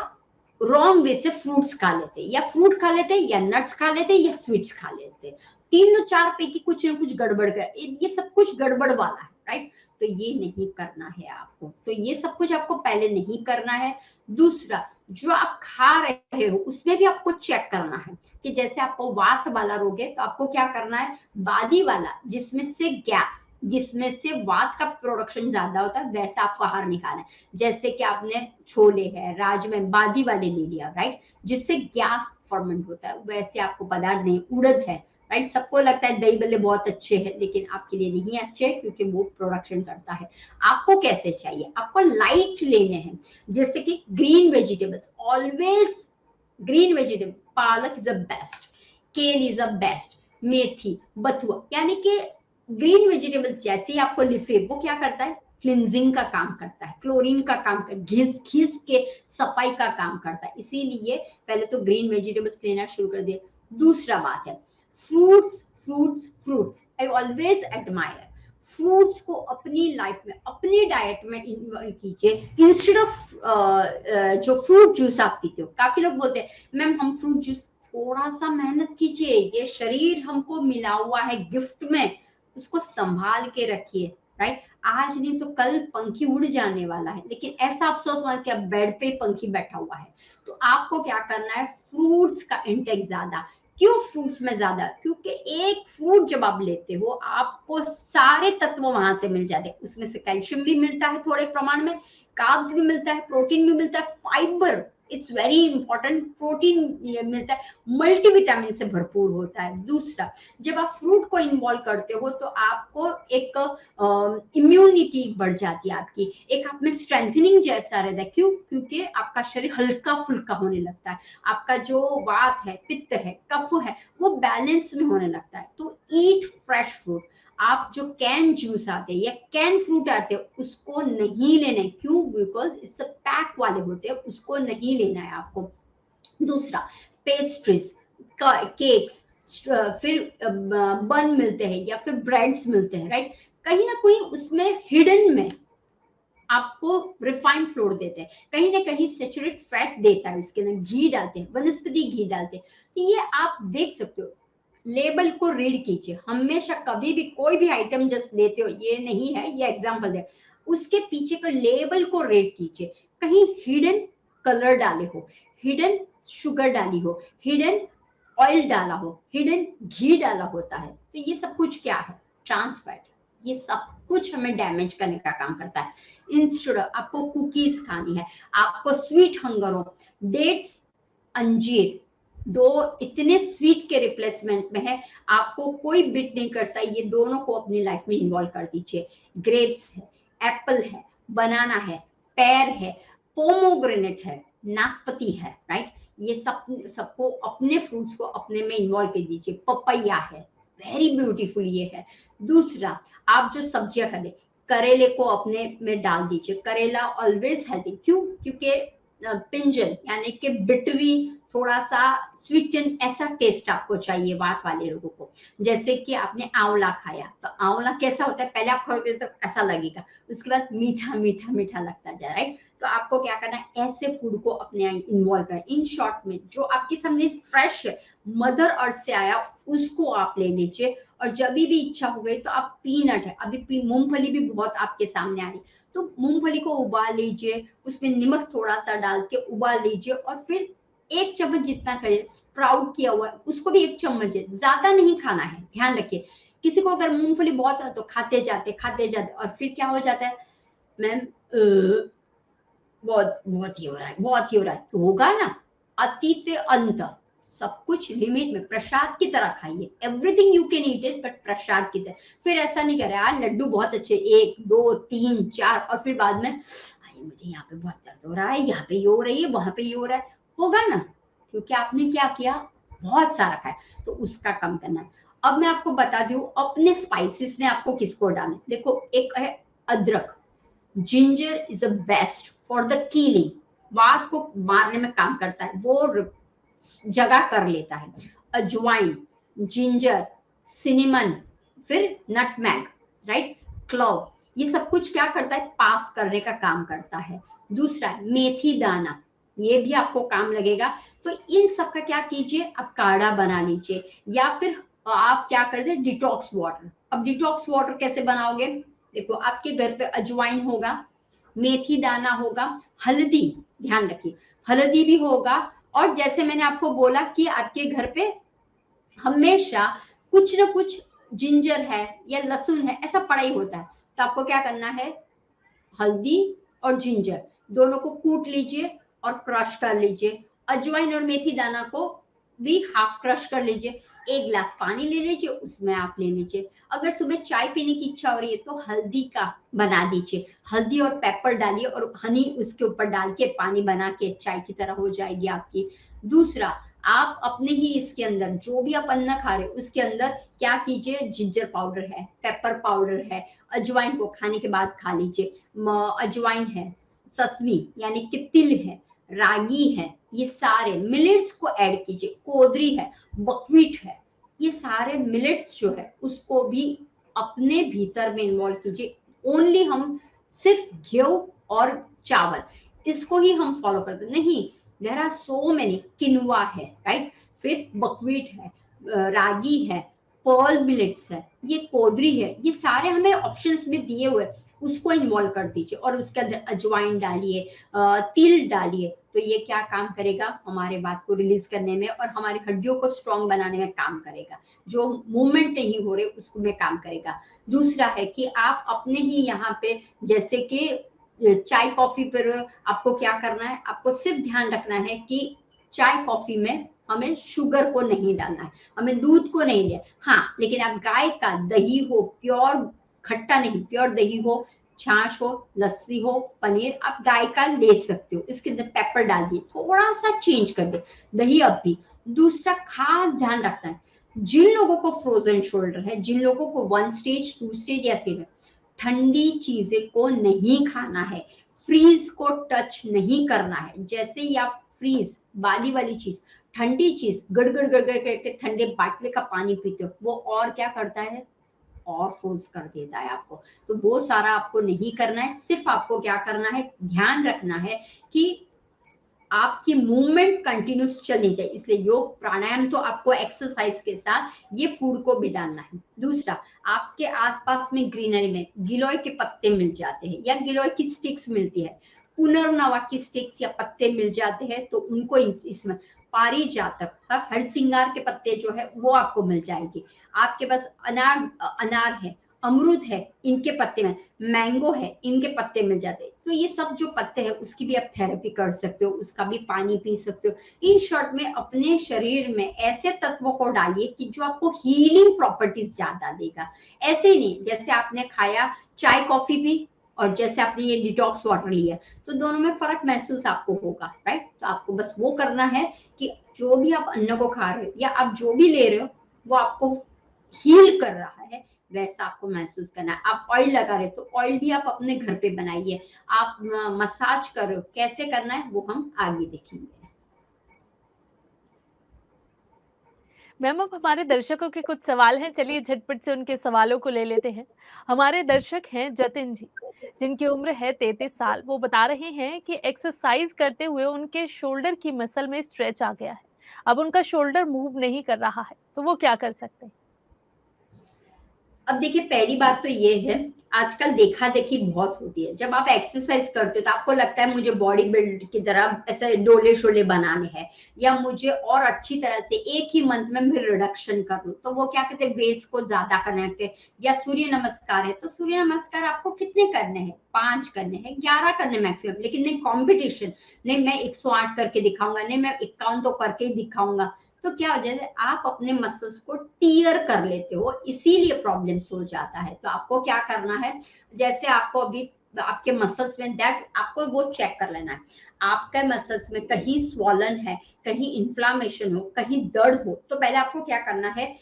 Speaker 2: रॉन्ग वे से फ्रूट्स खा लेते, या फ्रूट खा लेते, या नट्स खा लेते, या स्वीट्स खा लेते, तीनों चार पैकी कुछ ना कुछ गड़बड़ कर, ये सब कुछ गड़बड़ वाला है, राइट। तो ये नहीं करना है आपको, तो ये सब कुछ आपको पहले नहीं करना है। दूसरा, जो आप खा रहे हो उसमें भी आपको चेक करना है कि जैसे आपको वात वाला रोग है तो आपको क्या करना है, बादी वाला जिसमें से गैस, जिसमें से वात का प्रोडक्शन ज्यादा होता है, वैसा आपको आहार निकालना है। जैसे कि आपने छोले है, राजमा, बादी वाले ले लिया, राइट, जिससे गैस फॉर्मेंट होता है, वैसे आपको पदार्थ नहीं, उड़द है, राइट। सबको लगता है दही बल्ले बहुत अच्छे हैं, लेकिन आपके लिए नहीं अच्छे क्योंकि वो प्रोडक्शन करता है। आपको कैसे चाहिए, आपको लाइट लेने हैं, जैसे कि green vegetables, always green vegetable, पालक इज द बेस्ट, केल इज द बेस्ट, मेथी, बथुआ, यानी कि ग्रीन वेजिटेबल्स जैसे ही आपको लिखे, वो क्या करता है, क्लिनजिंग का काम करता है, क्लोरीन का काम करता है, घिस घिस के सफाई का काम करता है, इसीलिए पहले तो ग्रीन वेजिटेबल्स लेना शुरू कर दिए। दूसरा बात है fruits, fruits, fruits, I always admire fruits को अपनी लाइफ में, अपनी डाइट में इन्वॉल्व कीजिए इंस्टेड ऑफ जो फ्रूट जूस आप पीते हो। काफी लोग बोलते हैं मैम हम फ्रूट जूस, थोड़ा सा मेहनत कीजिए, ये शरीर हमको मिला हुआ है गिफ्ट में, उसको संभाल के रखिए, राइट। आज नहीं तो कल पंखी उड़ जाने वाला है, लेकिन ऐसा अफसोस मत कि अब बेड पे पंखी बैठा हुआ है। तो आपको क्या करना है, फ्रूट्स का इंटेक ज्यादा। क्यों फ्रूट्स में ज्यादा, क्योंकि एक फ्रूट जब आप लेते हो आपको सारे तत्व वहां से मिल जाते हैं। उसमें से कैल्शियम भी मिलता है थोड़े प्रमाण में, कार्ब्स भी मिलता है, प्रोटीन भी मिलता है, fibre, it's very important, protein मिलता है, मल्टीविटामिन से भरपूर होता है। दूसरा, जब आप फ्रूट को इन्वॉल्व करते हो तो आपको एक इम्यूनिटी बढ़ जाती है आपकी, एक आप में स्ट्रेंथनिंग जैसा रहता है। क्यों, क्योंकि आपका शरीर हल्का फुल्का होने लगता है, आपका जो वात है, पित्त है, कफ है, वो बैलेंस में होने लगता है। तो ईट फ्रेश फ्रूट। आप जो कैन जूस आते हैं या कैन फ्रूट आते हैं उसको नहीं लेना है। क्यों, बिकॉज इट्स पैक वाले होते हैं, उसको नहीं लेना है आपको। दूसरा, पेस्ट्रीज, केक्स, फिर बन मिलते हैं या फिर ब्रेड्स मिलते हैं, राइट। कहीं ना कहीं उसमें हिडन में आपको रिफाइंड फ्लोर देते हैं, कहीं ना कहीं सेचुरेट फैट देता है, उसके अंदर घी डालते हैं, वनस्पति घी डालते हैं। तो ये आप देख सकते हो, लेबल को रीड कीजिए हमेशा। कभी भी कोई भी आइटम जस्ट लेते हो, ये नहीं है, ये एग्जांपल है, उसके पीछे का लेबल को रीड कीजिए। कहीं हिडन कलर डाले हो, हिडन शुगर डाली हो, हिडन ऑयल डाला हो, हिडन घी डाला होता है। तो ये सब कुछ क्या है, ट्रांस फैट। ये सब कुछ हमें डैमेज करने का काम करता है। इंस्टेड आपको कुकीज खानी है, आपको स्वीट हंगर हो, डेट्स, अंजीर, दो इतने स्वीट के रिप्लेसमेंट में है, आपको कोई बिट नहीं कर सकता। ये दोनों को अपनी लाइफ में इन्वॉल्व कर दीजिए। ग्रेप्स है, एप्पल है, बनाना है, पेयर है, पोमोग्रेनेट है, नाशपाती है, राइट। ये सब सबको अपने फ्रूट्स को अपने में इन्वॉल्व कर दीजिए। पपैया है, वेरी ब्यूटीफुल ये है। दूसरा, आप जो सब्जियां खाते, करेले को अपने में डाल दीजिए। करेला ऑलवेज हेल्दी। क्यों, क्योंकि पिंजल यानी कि बिटरी, थोड़ा सा स्वीटन, ऐसा टेस्ट आपको चाहिए वात वाले लोगों को। जैसे कि आपने आंवला खाया, तो आंवला कैसा होता है, पहले आप खाओगे तो ऐसा लगेगा, उसके बाद मीठा मीठा मीठा लगता जाए, राइट। तो आपको क्या करना है, ऐसे फूड को अपने इन्वॉल्व करें। इन शॉर्ट में जो आपके सामने फ्रेश मदर अर्थ से आया उसको आप ले लीजिए। और जब भी इच्छा हो गई तो आप पीनट है, अभी मूंगफली भी बहुत आपके सामने आ रही, तो मूंगफली को उबाल लीजिए, उसमें नमक थोड़ा सा डाल के उबाल लीजिए, और फिर एक चम्मच जितना करिए, स्प्राउट किया हुआ है उसको भी एक चम्मच है, ज्यादा नहीं खाना है, ध्यान रखिए। किसी को अगर मूंगफली बहुत है तो खाते जाते और फिर क्या हो जाता है, मैम बहुत बहुत ही हो रहा है, बहुत ही हो रहा है, तो होगा ना। अतीत अंत, सब कुछ लिमिट में, प्रसाद की तरह खाइए। Everything you can eat it, but प्रसाद की तरह। फिर ऐसा नहीं करे यार लड्डू बहुत अच्छे, 1 2 3 4, और फिर बाद में मुझे यहाँ पे बहुत दर्द हो रहा है, यहाँ पे ये हो रही है, वहां पे ये हो रहा है, होगा ना, क्योंकि आपने क्या किया, बहुत सारा खाया। तो उसका कम करना है। अब मैं आपको बता दूं अपने स्पाइसेस में आपको किसको डालना है। देखो, एक है अदरक, ginger is the best for the Keeling, वात को मारने में काम करता है, वो जगह कर लेता है। अजवाइन, जिंजर, सिनेमन, फिर नटमैग, राइट, क्लोव, ये सब कुछ क्या करता है, पास करने का काम करता है। दूसरा, मेथी दाना, ये भी आपको काम लगेगा। तो इन सब का क्या कीजिए, आप काढ़ा बना लीजिए, या फिर आप क्या कर दे, डिटॉक्स वाटर। अब डिटॉक्स वाटर कैसे बनाओगे, देखो आपके घर पे अजवाइन होगा, मेथी दाना होगा, हल्दी, ध्यान रखिए हल्दी भी होगा, और जैसे मैंने आपको बोला कि आपके घर पे हमेशा कुछ ना कुछ जिंजर है या लहसुन है, ऐसा पड़ा ही होता है। तो आपको क्या करना है, हल्दी और जिंजर दोनों को कूट लीजिए और क्रश कर लीजिए। अजवाइन और मेथी दाना को भी हाफ क्रश कर लीजिए। 1 गिलास पानी ले लीजिए, उसमें आप ले लीजिए। अगर सुबह चाय पीने की इच्छा हो रही है तो हल्दी का बना दीजिए, हल्दी और पेपर डालिए और हनी उसके ऊपर डाल के पानी बना के चाय की तरह हो जाएगी आपकी। दूसरा, आप अपने ही इसके अंदर जो भी आप अन्न खा रहे हो उसके अंदर क्या कीजिए, जिंजर पाउडर है, पेपर पाउडर है, अजवाइन को खाने के बाद खा लीजिए। अजवाइन है, ससवी यानी कि तिल है, रागी है, ये सारे मिलेट्स को ऐड कीजिए, कोदरी है, बकवीट है, ये सारे मिलेट्स जो है उसको भी अपने भीतर में इन्वॉल्व कीजिए। ओनली हम सिर्फ घी और चावल इसको ही हम फॉलो करते नहीं, देर आर सो मेनी, किनुआ है राइट, फिर बकवीट है, रागी है, पर्ल मिलेट्स है, ये कोदरी है, ये सारे हमें ऑप्शंस में दिए हुए, उसको इन्वॉल्व कर दीजिए और उसके अंदर अजवाइन डालिए, तिल डालिए, तो ये क्या काम करेगा, हमारे बात को रिलीज करने में और हमारी हड्डियों को स्ट्रॉन्ग बनाने में काम करेगा, जो मूवमेंट नहीं हो रहे उसको में काम करेगा। दूसरा है कि आप अपने ही यहाँ पे जैसे कि चाय कॉफी पर आपको क्या करना है, आपको सिर्फ ध्यान रखना है कि चाय कॉफी में हमें शुगर को नहीं डालना है, हमें दूध को नहीं लिया, हाँ लेकिन आप गाय का दही हो, प्योर खट्टा नहीं, प्योर दही हो, छाछ हो, लस्सी हो, पनीर आप गाय का ले सकते हो, इसके अंदर पेपर डाल दिए, थोड़ा सा चेंज कर दे दही अब भी। दूसरा खास ध्यान रखना है, जिन लोगों को फ्रोजन शोल्डर है, जिन लोगों को 1 स्टेज 2 स्टेज या 3 है, ठंडी चीजें को नहीं खाना है, फ्रीज को टच नहीं करना है, जैसे ही आप फ्रीज बाली वाली चीज, ठंडी चीज गड़गड़ गड़गड़ करके ठंडे बाटले का पानी पीते हो, वो और क्या करता है, और फोर्स कर देता है आपको, तो वो सारा आपको नहीं करना है, सिर्फ आपको क्या करना है, ध्यान रखना है कि आपकी मूवमेंट कंटिन्यूस चलनी चाहिए, इसलिए योग प्राणायाम तो आपको एक्सरसाइज के साथ ये फूड को भी डालना है। दूसरा, आपके आसपास में ग्रीनरी में गिलोय के पत्ते मिल जाते हैं या गिलोय की स्टिक्स मिलती है, पुनर्नवा की स्टिक्स या पत्ते मिल जाते हैं, तो उनको इसमें पारिजातक हरसिंगार के पत्ते जो है वो आपको मिल जाएगी, आपके पास अनार है, अमरूद है, इनके पत्ते में, मैंगो है, इनके पत्ते मिल जाते हैं, तो ये सब जो पत्ते हैं उसकी भी आप थेरेपी कर सकते हो, उसका भी पानी पी सकते हो। इन शॉर्ट में अपने शरीर में ऐसे तत्वों को डालिए कि जो आपको हीलिंग प्रॉपर्टीज ज्यादा देगा, ऐसे नहीं जैसे आपने खाया चाय कॉफी पी और जैसे आपने ये डिटॉक्स वाटर लिया, तो दोनों में फर्क महसूस आपको होगा राइट। तो आपको बस वो करना है कि जो भी आप अन्न को खा रहे हो या आप जो भी ले रहे हो वो आपको हील कर रहा है, वैसा आपको महसूस करना है। आप ऑयल लगा रहे तो ऑयल भी आप अपने घर पे बनाइए, आप मसाज कर रहे हो, कैसे करना है वो हम आगे देखेंगे।
Speaker 1: मैम अब हमारे दर्शकों के कुछ सवाल हैं, चलिए झटपट से उनके सवालों को ले लेते हैं। हमारे दर्शक हैं जतिन जी, जिनकी उम्र है 33 साल। वो बता रहे हैं कि एक्सरसाइज करते हुए उनके शोल्डर की मसल में स्ट्रेच आ गया है। अब उनका शोल्डर मूव नहीं कर रहा है, तो वो क्या कर सकते हैं?
Speaker 2: अब देखिए पहली बात तो ये है, आजकल देखा देखी बहुत होती है, जब आप एक्सरसाइज करते हो तो आपको लगता है मुझे बॉडी बिल्ड की तरह ऐसे डोले शोले बनाने हैं या मुझे और अच्छी तरह से एक ही मंथ में मैं रिडक्शन कर लूं, तो वो क्या कहते हैं वेट्स को ज्यादा करने लगते हैं। या सूर्य नमस्कार है तो सूर्य नमस्कार आपको कितने करने हैं, 5 करने हैं, 11 करने मैक्सिमम, लेकिन नहीं कॉम्पिटिशन, नहीं मैं 108 करके दिखाऊंगा, नहीं मैं 51 तो करके ही दिखाऊंगा, तो क्या हो जाता है आप अपने मसल्स को टीयर कर लेते हो, इसीलिए प्रॉब्लम्स हो जाता है। तो आपको क्या करना है, जैसे आपको अभी आपके मसल्स में दैट आपको वो चेक कर लेना है, आपके मसल्स में कहीं स्वॉलन है, कहीं इन्फ्लामेशन हो, कहीं दर्द हो, तो पहले आपको क्या करना है,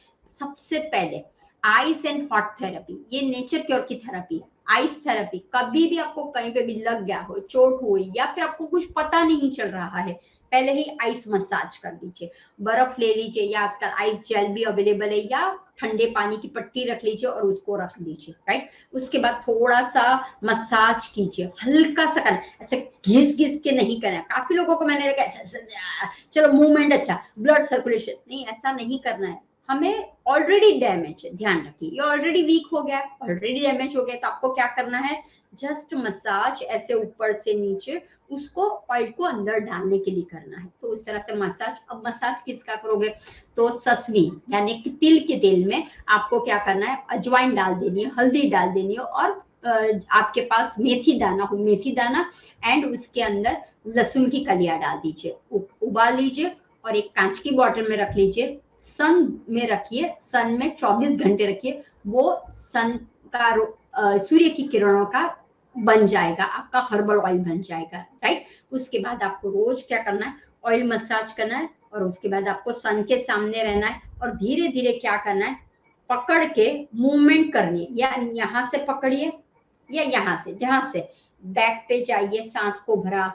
Speaker 2: सबसे पहले आइस एंड हॉट थेरेपी, ये नेचर क्योर की थेरेपी है। आइस थेरेपी, कभी भी आपको कहीं पे भी लग गया हो, चोट हुई या फिर आपको कुछ पता नहीं चल रहा है, पहले ही आइस मसाज कर लीजिए, बर्फ ले लीजिए या आजकल आइस जेल भी अवेलेबल है, या ठंडे पानी की पट्टी रख लीजिए और उसको रख दीजिए राइट। उसके बाद थोड़ा सा मसाज कीजिए, हल्का सा करना, ऐसे घिस घिस के नहीं करना। काफी लोगों को मैंने देखा ऐसा चलो मूवमेंट अच्छा, ब्लड सर्कुलेशन, नहीं ऐसा नहीं करना है, हमें ऑलरेडी डैमेज है, ध्यान रखिए ये ऑलरेडी वीक हो गया, ऑलरेडी डैमेज हो गया, तो आपको क्या करना है, जस्ट मसाज ऐसे ऊपर से नीचे उसको ऑयल को अंदर डालने के लिए करना है, तो इस तरह से मसाज। अब मसाज किसका करोगे, तो ससवी यानी कि तिल के तेल में आपको क्या करना है, अजवाइन डाल देनी है, हल्दी डाल देनी है, और आपके पास मेथी दाना हो, मेथी दाना एंड उसके अंदर लहसुन की कलियां डाल दीजिए, उबाल लीजिए और एक कांच की बोतल में रख लीजिए, सन में रखिए, सन में 24 घंटे रखिए, वो सन का सूर्य की किरणों का बन जाएगा, आपका हर्बल ऑयल बन जाएगा राइट। उसके बाद आपको रोज क्या करना है, ऑयल मसाज करना है, और उसके बाद आपको सन के सामने रहना है और धीरे धीरे क्या करना है, पकड़ के मूवमेंट करनी है, या यहाँ से पकड़िए या यहाँ से, जहां से बैक पे जाइए, सांस को भरा,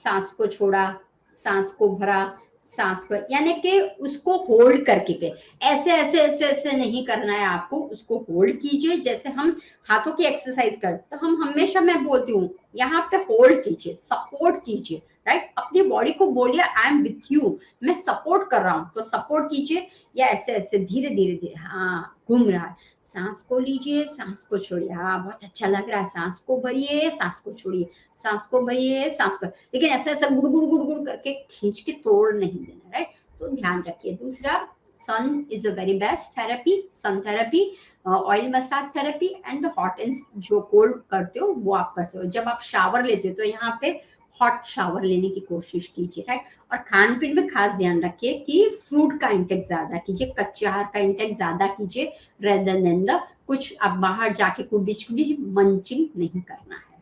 Speaker 2: सांस को छोड़ा, सांस को भरा, सांस को, यानी कि उसको होल्ड करके के ऐसे ऐसे ऐसे ऐसे नहीं करना है आपको, उसको होल्ड कीजिए। जैसे हम हाथों की एक्सरसाइज करते तो हम हमेशा, मैं बोलती हूँ, यहाँ पे होल्ड कीजिए, सपोर्ट कीजिए, राइट। अपनी बॉडी को बोलिए आई एम विथ यू, मैं सपोर्ट कर रहा हूँ, तो सपोर्ट कीजिए। या ऐसे ऐसे धीरे धीरे धीरे, हाँ घूम रहा है, सांस को लीजिए, सांस को छोड़िए, हाँ बहुत अच्छा लग रहा है, सांस को भरिए, सांस को छोड़िए, सांस को भरिए, सांस को, लेकिन ऐसा ऐसा गुड़ गुड़ गुड़ गुड़ करके खींच के तोड़ नहीं देना, राइट। तो ध्यान रखिए। दूसरा, sun is a very best therapy, sun therapy, oil massage therapy and hot and जो कोल्ड करते हो वो आप कर सकते हो। जब आप शावर लेते हो तो यहाँ पे हॉट शावर लेने की कोशिश कीजिए, राइट। और खान पीन में खास ध्यान रखिए कि फ्रूट का इंटेक ज्यादा कीजिए, कच्चे आहार का इंटेक ज्यादा कीजिए, रेदर देन द कुछ आप बाहर जाके कुछ भी मंचिंग नहीं करना है।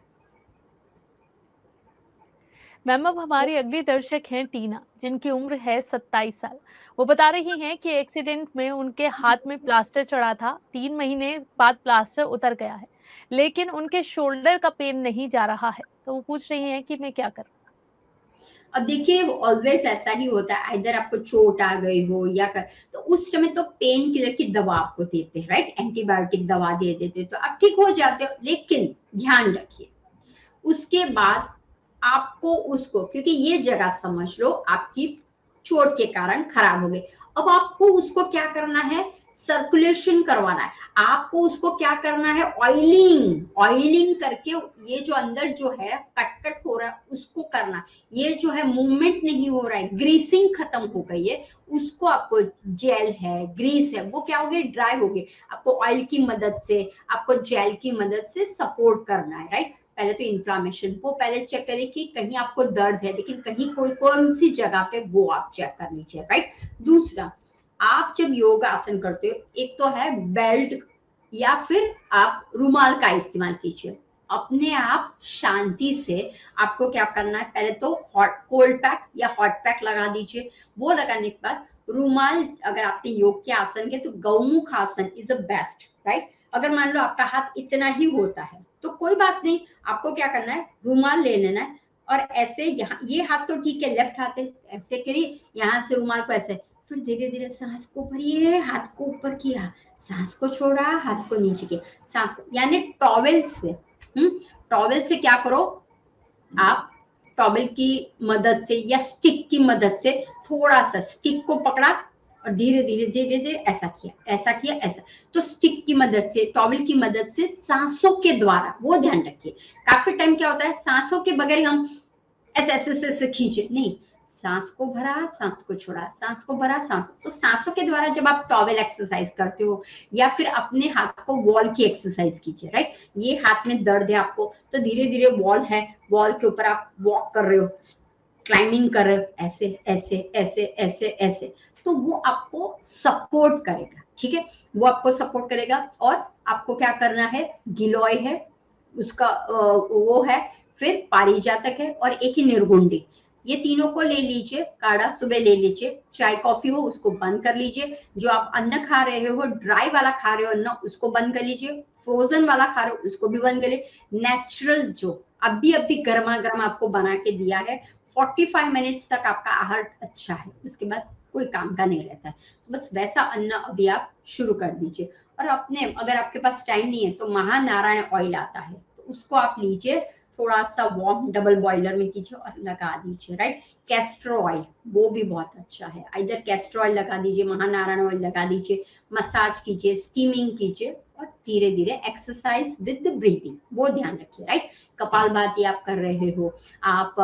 Speaker 1: मैम अब हमारी अगली दर्शक हैं टीना, जिनकी उम्र है 27 साल। वो बता रही हैं कि एक्सीडेंट में उनके हाथ में प्लास्टर चढ़ा था, 3 महीने बाद प्लास्टर उतर गया है, लेकिन उनके शोल्डर का पेन नहीं जा रहा है। तो वो पूछ रही हैं कि मैं क्या करूं।
Speaker 2: अब देखिए ऑलवेज ऐसा ही होता है, इधर आपको चोट आ गई हो या कर, तो उस समय तो पेन किलर की दवा आपको देते हैं, राइट, एंटीबायोटिक दवा दे देते हैं, तो आप ठीक हो जाते हो। लेकिन ध्यान रखिए उसके बाद आपको उसको, क्योंकि ये जगह समझ लो आपकी चोट के कारण खराब हो गई, अब आपको उसको क्या करना है, सर्कुलेशन करवाना है। आपको उसको क्या करना है, ऑयलिंग, ऑयलिंग करके ये जो अंदर जो है कट कट हो रहा है उसको करना। ये जो है मूवमेंट नहीं हो रहा है, ग्रीसिंग खत्म हो गई है, उसको आपको, जेल है ग्रीस है वो क्या हो गई, ड्राई हो गई, आपको ऑयल की मदद से, आपको जेल की मदद से सपोर्ट करना है, राइट। पहले तो इन्फ्लामेशन को पहले चेक करें कि कहीं आपको दर्द है, लेकिन कहीं कोई कौन सी जगह पे वो आप चेक कर लीजिए, राइट। दूसरा, आप जब योग आसन करते हो, एक तो है बेल्ट या फिर आप रुमाल का इस्तेमाल कीजिए। अपने आप शांति से आपको क्या करना है, पहले तो हॉट कोल्ड पैक या हॉट पैक लगा दीजिए। वो लगाने के बाद रुमाल, अगर आपने योग के आसन के तो गौमुख आसन इज अ बेस्ट, राइट। अगर मान लो आपका हाथ इतना ही होता है तो कोई बात नहीं, आपको क्या करना है, रुमाल ले लेना है और ऐसे यहाँ, ये हाथ तो ठीक है, लेफ्ट हाथ है, ऐसे करिए, यहाँ से रुमाल को ऐसे, फिर धीरे धीरे सांस को भरिए, हाथ को ऊपर किया, सांस को छोड़ा, हाथ को नीचे किया, सांस को, यानी टॉवेल से, टॉवेल से क्या करो आप, टॉवेल की मदद से या स्टिक की मदद से थोड़ा सा स्टिक को पकड़ा और धीरे धीरे धीरे धीरे ऐसा किया, ऐसा किया, ऐसा। तो स्टिक की मदद से, टॉवेल की मदद से सांसों के द्वारा, वो ध्यान रखिए। काफी टाइम क्या होता है, सांसों के बगैर हम ऐसे ऐसे ऐसे खींचे नहीं, सांस को भरा, सांस को छोड़ा, सांस को भरा, सांस, तो सांसों के द्वारा जब आप टॉवेल एक्सरसाइज करते हो या फिर अपने हाथ को वॉल की एक्सरसाइज कीजिए, राइट। ये हाथ में दर्द है आपको तो धीरे धीरे वॉल है, वॉल के ऊपर आप वॉक कर रहे हो, क्लाइंबिंग कर रहे हो, ऐसे ऐसे ऐसे ऐसे ऐसे, तो वो आपको सपोर्ट करेगा, ठीक है, वो आपको सपोर्ट करेगा। और आपको क्या करना है, गिलोय है उसका वो है, फिर पारिजातक है और एक ही निर्गुंडी, ये तीनों को ले लीजिए, काढ़ा सुबह ले लीजिए, चाय कॉफी हो उसको बंद कर लीजिए, जो आप अन्न खा रहे हो, ड्राई वाला खा रहे हो अन्न, उसको बंद कर लीजिए, फ्रोजन वाला खा रहे हो उसको भी बंद करिए। नेचुरल जो अभी गर्मा गर्म आपको बना के दिया है, 45 मिनट्स तक आपका आहार अच्छा है, उसके बाद कोई काम का नहीं रहता है, तो बस वैसा अन्न अभी आप शुरू कर दीजिए। और अपने, अगर आपके पास टाइम नहीं है तो महानारायण ऑयल आता है, तो उसको आप लीजिए, थोड़ा सा वार्म डबल बॉयलर में कीजिए और लगा दीजिए, राइट। कैस्टर ऑयल वो भी बहुत अच्छा है, इधर कैस्टर ऑयल लगा दीजिए, महानारायण ऑयल लगा दीजिए, मसाज कीजिए, स्टीमिंग कीजिए और धीरे धीरे एक्सरसाइज विद ब्रीथिंग, वो ध्यान रखिए, राइट। कपालभाति आप कर रहे हो, आप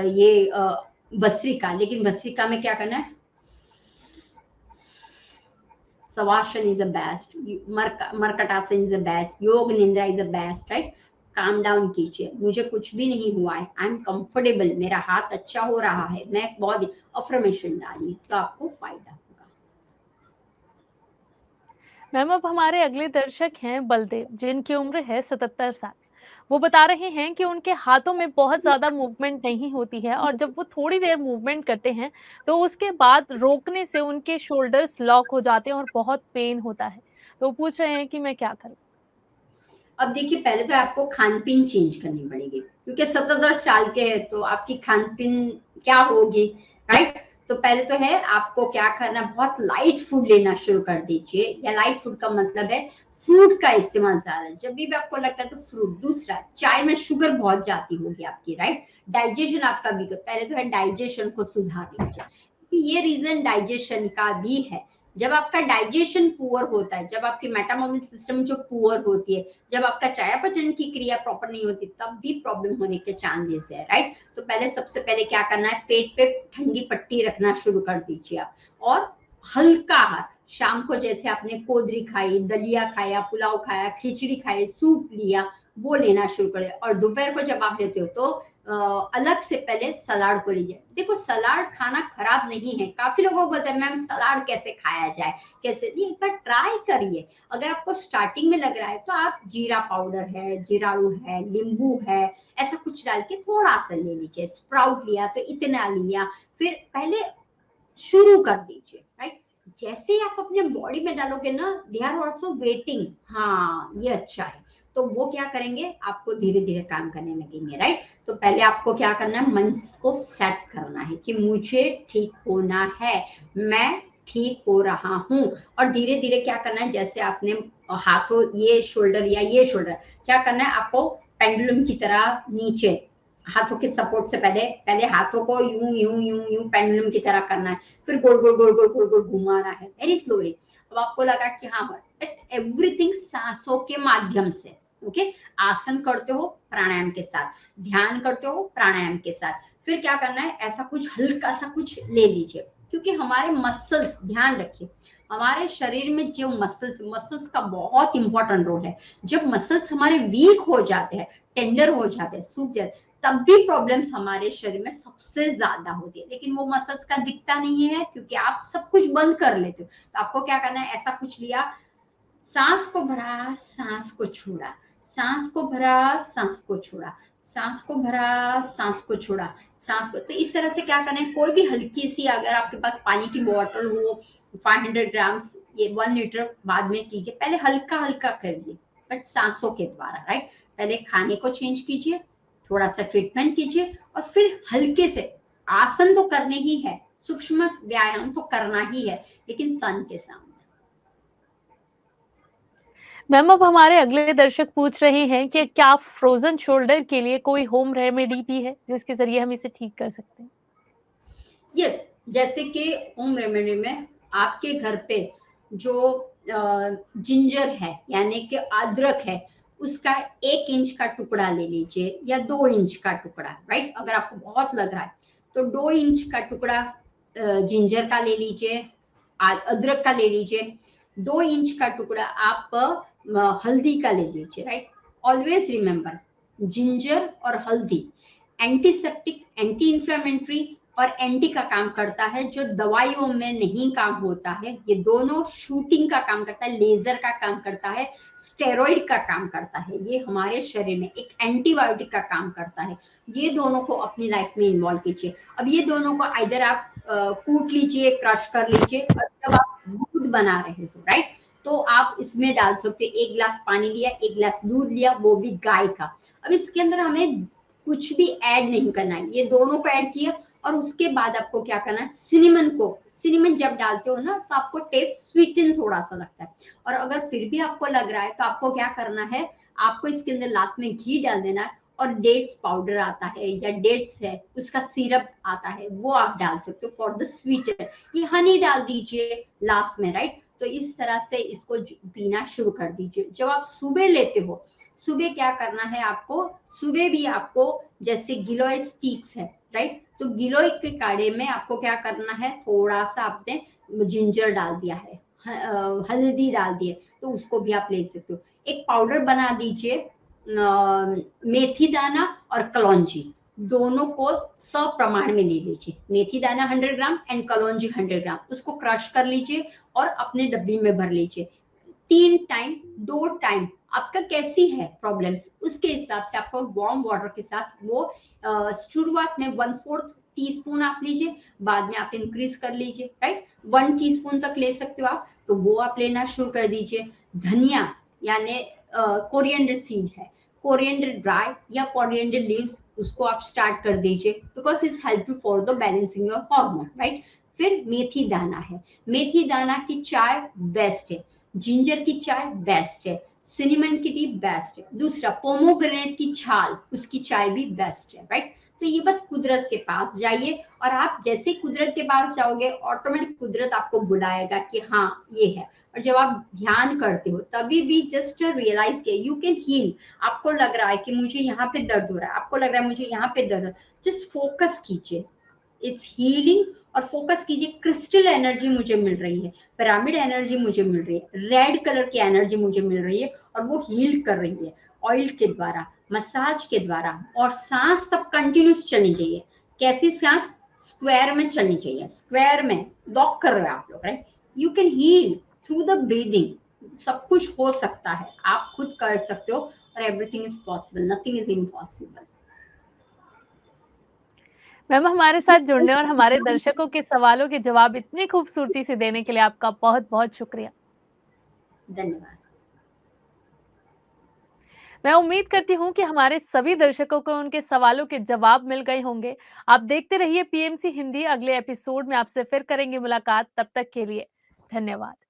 Speaker 2: ये भस्त्रिका, लेकिन भस्त्रिका में क्या करना है, Savasana is the best, Markatasana is the best, yoga nidra is the best, right. Calm down कीजिए, मुझे कुछ भी नहीं हुआ है, आई एम कंफर्टेबल, मेरा हाथ अच्छा हो रहा है, मैं बहुत अफर्मेशन डालिए तो आपको फायदा होगा।
Speaker 1: मैम अब हमारे अगले दर्शक हैं बलदेव, जिनकी उम्र है 77 साल। वो बता रहे हैं कि उनके हाथों में बहुत ज्यादा मूवमेंट नहीं होती है और जब वो थोड़ी देर मूवमेंट करते हैं तो उसके बाद रोकने से उनके शोल्डर्स लॉक हो जाते हैं और बहुत पेन होता है। तो वो पूछ रहे हैं कि मैं क्या करूं।
Speaker 2: अब देखिए पहले तो आपको खान पीन चेंज करनी पड़ेगी, क्योंकि 77 साल के हैं तो आपकी खान पीन क्या होगी, राइट। तो पहले तो है आपको क्या करना, बहुत लाइट फूड लेना शुरू कर दीजिए, या लाइट फूड का मतलब है फ्रूट का इस्तेमाल ज्यादा, जब भी आपको लगता है तो फ्रूट। दूसरा, चाय में शुगर बहुत जाती होगी आपकी, राइट, डाइजेशन आपका बिगड़, पहले तो है डाइजेशन को सुधार लीजिए, क्योंकि ये रीजन डाइजेशन का भी है। जब आपका डाइजेशन पुअर होता है, जब आपकी मेटाबॉलिक सिस्टम जो पुअर होती है, जब आपका चयापचय की क्रिया प्रॉपर नहीं होती, तब भी प्रॉब्लम होने के चांसेस है, राइट। तो पहले सबसे पहले क्या करना है, पेट पे ठंडी पट्टी रखना शुरू कर दीजिए आप, और हल्का आहार, शाम को जैसे आपने कोदरी खाई, दलिया खाया, पुलाव खाया, खिचड़ी खाई, सूप लिया, वो लेना शुरू करें। और दोपहर को जब आप लेते हो तो अलग से पहले सलाद को लीजिए। देखो, सलाद खाना खराब नहीं है, काफी लोगों को बोलते हैं मैम सलाद कैसे खाया जाए, कैसे नहीं, एक बार ट्राई करिए। अगर आपको स्टार्टिंग में लग रहा है तो आप जीरा पाउडर है, जीराणु है, नींबू है, ऐसा कुछ डाल के थोड़ा सा ले लीजिए। स्प्राउट लिया तो इतना लिया, फिर पहले शुरू कर दीजिए, राइट। जैसे ही आप अपने बॉडी में डालोगे ना, दे आर ऑल्सो वेटिंग, हाँ ये अच्छा है, तो वो क्या करेंगे, आपको धीरे धीरे काम करने लगेंगे, राइट। तो पहले आपको क्या करना है, मन को सेट करना है कि मुझे ठीक होना है, मैं ठीक हो रहा हूँ। और धीरे धीरे क्या करना है, जैसे आपने हाथों ये शोल्डर या ये शोल्डर, क्या करना है आपको, पेंडुलम की तरह नीचे हाथों के सपोर्ट से पहले पहले हाथों को यूं यूं यूं यूं पेंडुलम की तरह करना है, फिर गोल गोल गोल गोल गोल गोल घुमाना है वेरी स्लोली। अब आपको लगा कि हाँ, बट एवरीथिंग सांसों के माध्यम से, ओके। आसन करते हो प्राणायाम के साथ, ध्यान करते हो प्राणायाम के साथ, फिर क्या करना है, ऐसा कुछ हल्का सा कुछ ले लीजिए, क्योंकि हमारे मसल्स, ध्यान रखिए, हमारे शरीर में जो मसल्स मसल्स का बहुत इंपॉर्टेंट रोल है। जब मसल्स हमारे वीक हो जाते हैं, टेंडर हो जाते हैं, सूख जाते, तब भी प्रॉब्लम्स हमारे शरीर में सबसे ज्यादा होती है, लेकिन वो मसल्स का दिखता नहीं है क्योंकि आप सब कुछ बंद कर लेते हो। तो आपको क्या करना है, ऐसा कुछ लिया, सांस को भरा, सांस को छोड़ा, सांस को भरा, सांस को छोड़ा, सांस को भरा, सांस को छोड़ा, सांस को, तो इस तरह से क्या करना है, कोई भी हल्की सी, अगर आपके पास पानी की बोतल हो, 500 ग्राम्स, ये 1 लीटर बाद में कीजिए, पहले हल्का हल्का करिए, बट सांसों के द्वारा, राइट। पहले खाने को चेंज कीजिए, थोड़ा सा ट्रीटमेंट कीजिए, और फिर हल्के से, आसन तो करने ही है, सूक्ष्म व्यायाम तो करना ही है, लेकिन सन के सामने।
Speaker 1: मैम, अब हमारे अगले दर्शक पूछ रहे हैं कि क्या फ्रोजन शोल्डर के लिए कोई होम रेमेडी भी है जिसके जरिए हम इसे ठीक कर सकते हैं?
Speaker 2: यस, जैसे कि होम रेमेडी में आपके घर पे जो जिंजर है, यानी कि अदरक है, उसका 1 इंच का टुकड़ा ले लीजिए, या 2 इंच का टुकड़ा, राइट। अगर आपको बहुत लग रहा है तो 2 इंच का टुकड़ा जिंजर का ले लीजिए, अदरक का ले लीजिए। 2 इंच का टुकड़ा आप हल्दी का ले लीजिए, राइट। ऑलवेज रिमेम्बर, जिंजर और हल्दी एंटीसेप्टिक, एंटी इंफ्लेमेटरी और एंटी का काम करता है, जो दवाइयों में नहीं काम होता है। ये दोनों शूटिंग का काम करता है, लेजर का काम करता है, स्टेरॉइड का काम करता है, ये हमारे शरीर में एक एंटीबायोटिक का काम करता है। ये दोनों को अपनी लाइफ में इन्वॉल्व कीजिए। अब ये दोनों को आइदर आप कूट लीजिए, क्रश कर लीजिए, और जब आप दूध बना रहे हो, राइट, तो आप इसमें डाल सकते हो, 1 गिलास पानी लिया, 1 गिलास दूध लिया, वो भी गाय का। अब इसके अंदर हमें कुछ भी ऐड नहीं करना है, ये दोनों को ऐड किया, और उसके बाद आपको क्या करना है, सिनेमन को, सिनेमन जब डालते हो ना, तो आपको टेस्ट स्वीटन थोड़ा सा लगता है। और अगर फिर भी आपको लग रहा है तो आपको क्या करना है, आपको इसके अंदर लास्ट में घी डाल देना है, और डेट्स पाउडर आता है, या डेट्स है उसका सिरप आता है, वो आप डाल सकते हो फॉर द स्वीटर। ये हनी डाल दीजिए लास्ट में, राइट। तो इस तरह से इसको पीना शुरू कर दीजिए। जब आप सुबह लेते हो, सुबह क्या करना है आपको, सुबह भी आपको, जैसे गिलोय स्टिक्स है, राइट, तो गिलोय के काढ़े में आपको क्या करना है, थोड़ा सा आपने जिंजर डाल दिया है, हल्दी डाल दिए, तो उसको भी आप ले सकते हो। एक पाउडर बना दीजिए, मेथी दाना और कलौंजी दोनों को सप्रमाण में ले लीजिए। मेथी दाना 100 ग्राम एंड कलौंजी 100 ग्राम, उसको क्रश कर लीजिए और अपने डब्बी में भर लीजिए। 3 टाइम, 2 टाइम, आपका कैसी है प्रॉब्लम्स, उसके हिसाब से आपको वार्म वाटर के साथ वो शुरुआत में 1/4 टीस्पून आप लीजिए, बाद में आप इंक्रीज कर लीजिए, राइट। 1 टीस्पून तक ले सकते हो आप, तो वो आप लेना शुरू कर दीजिए। धनिया, यानी कोरिएंडर सीड है, कोरिएंडर ड्राई या कोरिएंडर लीव्स, उसको आप स्टार्ट कर दीजिए, because it's help you for the balancing your hormone, right. फिर मेथी दाना है, मेथी दाना की चाय बेस्ट है, जिंजर की चाय बेस्ट है, सिनेमन की टी बेस्ट है। दूसरा पोमोग्रेनेट की छाल, उसकी चाय भी बेस्ट है, राइट। तो ये बस कुदरत के पास जाइए, और आप जैसे कुदरत के पास जाओगे ऑटोमेटिक कुदरत आपको बुलाएगा कि हाँ ये है। और जब आप ध्यान करते हो तभी भी जस्ट रियलाइज के यू कैन हील। आपको लग रहा है कि मुझे यहाँ पे दर्द हो रहा है, आपको लग रहा है मुझे यहाँ पे दर्द, जस्ट फोकस कीजिए, इट्स हीलिंग। और फोकस कीजिए, क्रिस्टल एनर्जी मुझे मिल रही है, पिरामिड एनर्जी मुझे मिल रही है, रेड कलर की एनर्जी मुझे मिल रही है, और वो हील कर रही है ऑयल के द्वारा, मसाज के द्वारा। और सांस तब कंटिन्यूस चलनी चाहिए। कैसी सांस? स्क्वायर में चलनी चाहिए, स्क्वायर में लॉक कर रहे हो आप लोग, right. You can heal through the breathing. सब कुछ हो सकता है, आप खुद कर सकते हो, और everything is possible, nothing is impossible.
Speaker 1: Ma'am, हमारे साथ जुड़ने और हमारे दर्शकों के सवालों के जवाब इतनी खूबसूरती से देने के लिए आपका बहुत-बहुत शुक्रिया।
Speaker 2: धन्यवाद।
Speaker 1: मैं उम्मीद करती हूँ कि हमारे सभी दर्शकों को उनके सवालों के जवाब मिल गए होंगे। आप देखते रहिए पीएमसी हिंदी। अगले एपिसोड में आपसे फिर करेंगे मुलाकात। तब तक के लिए धन्यवाद।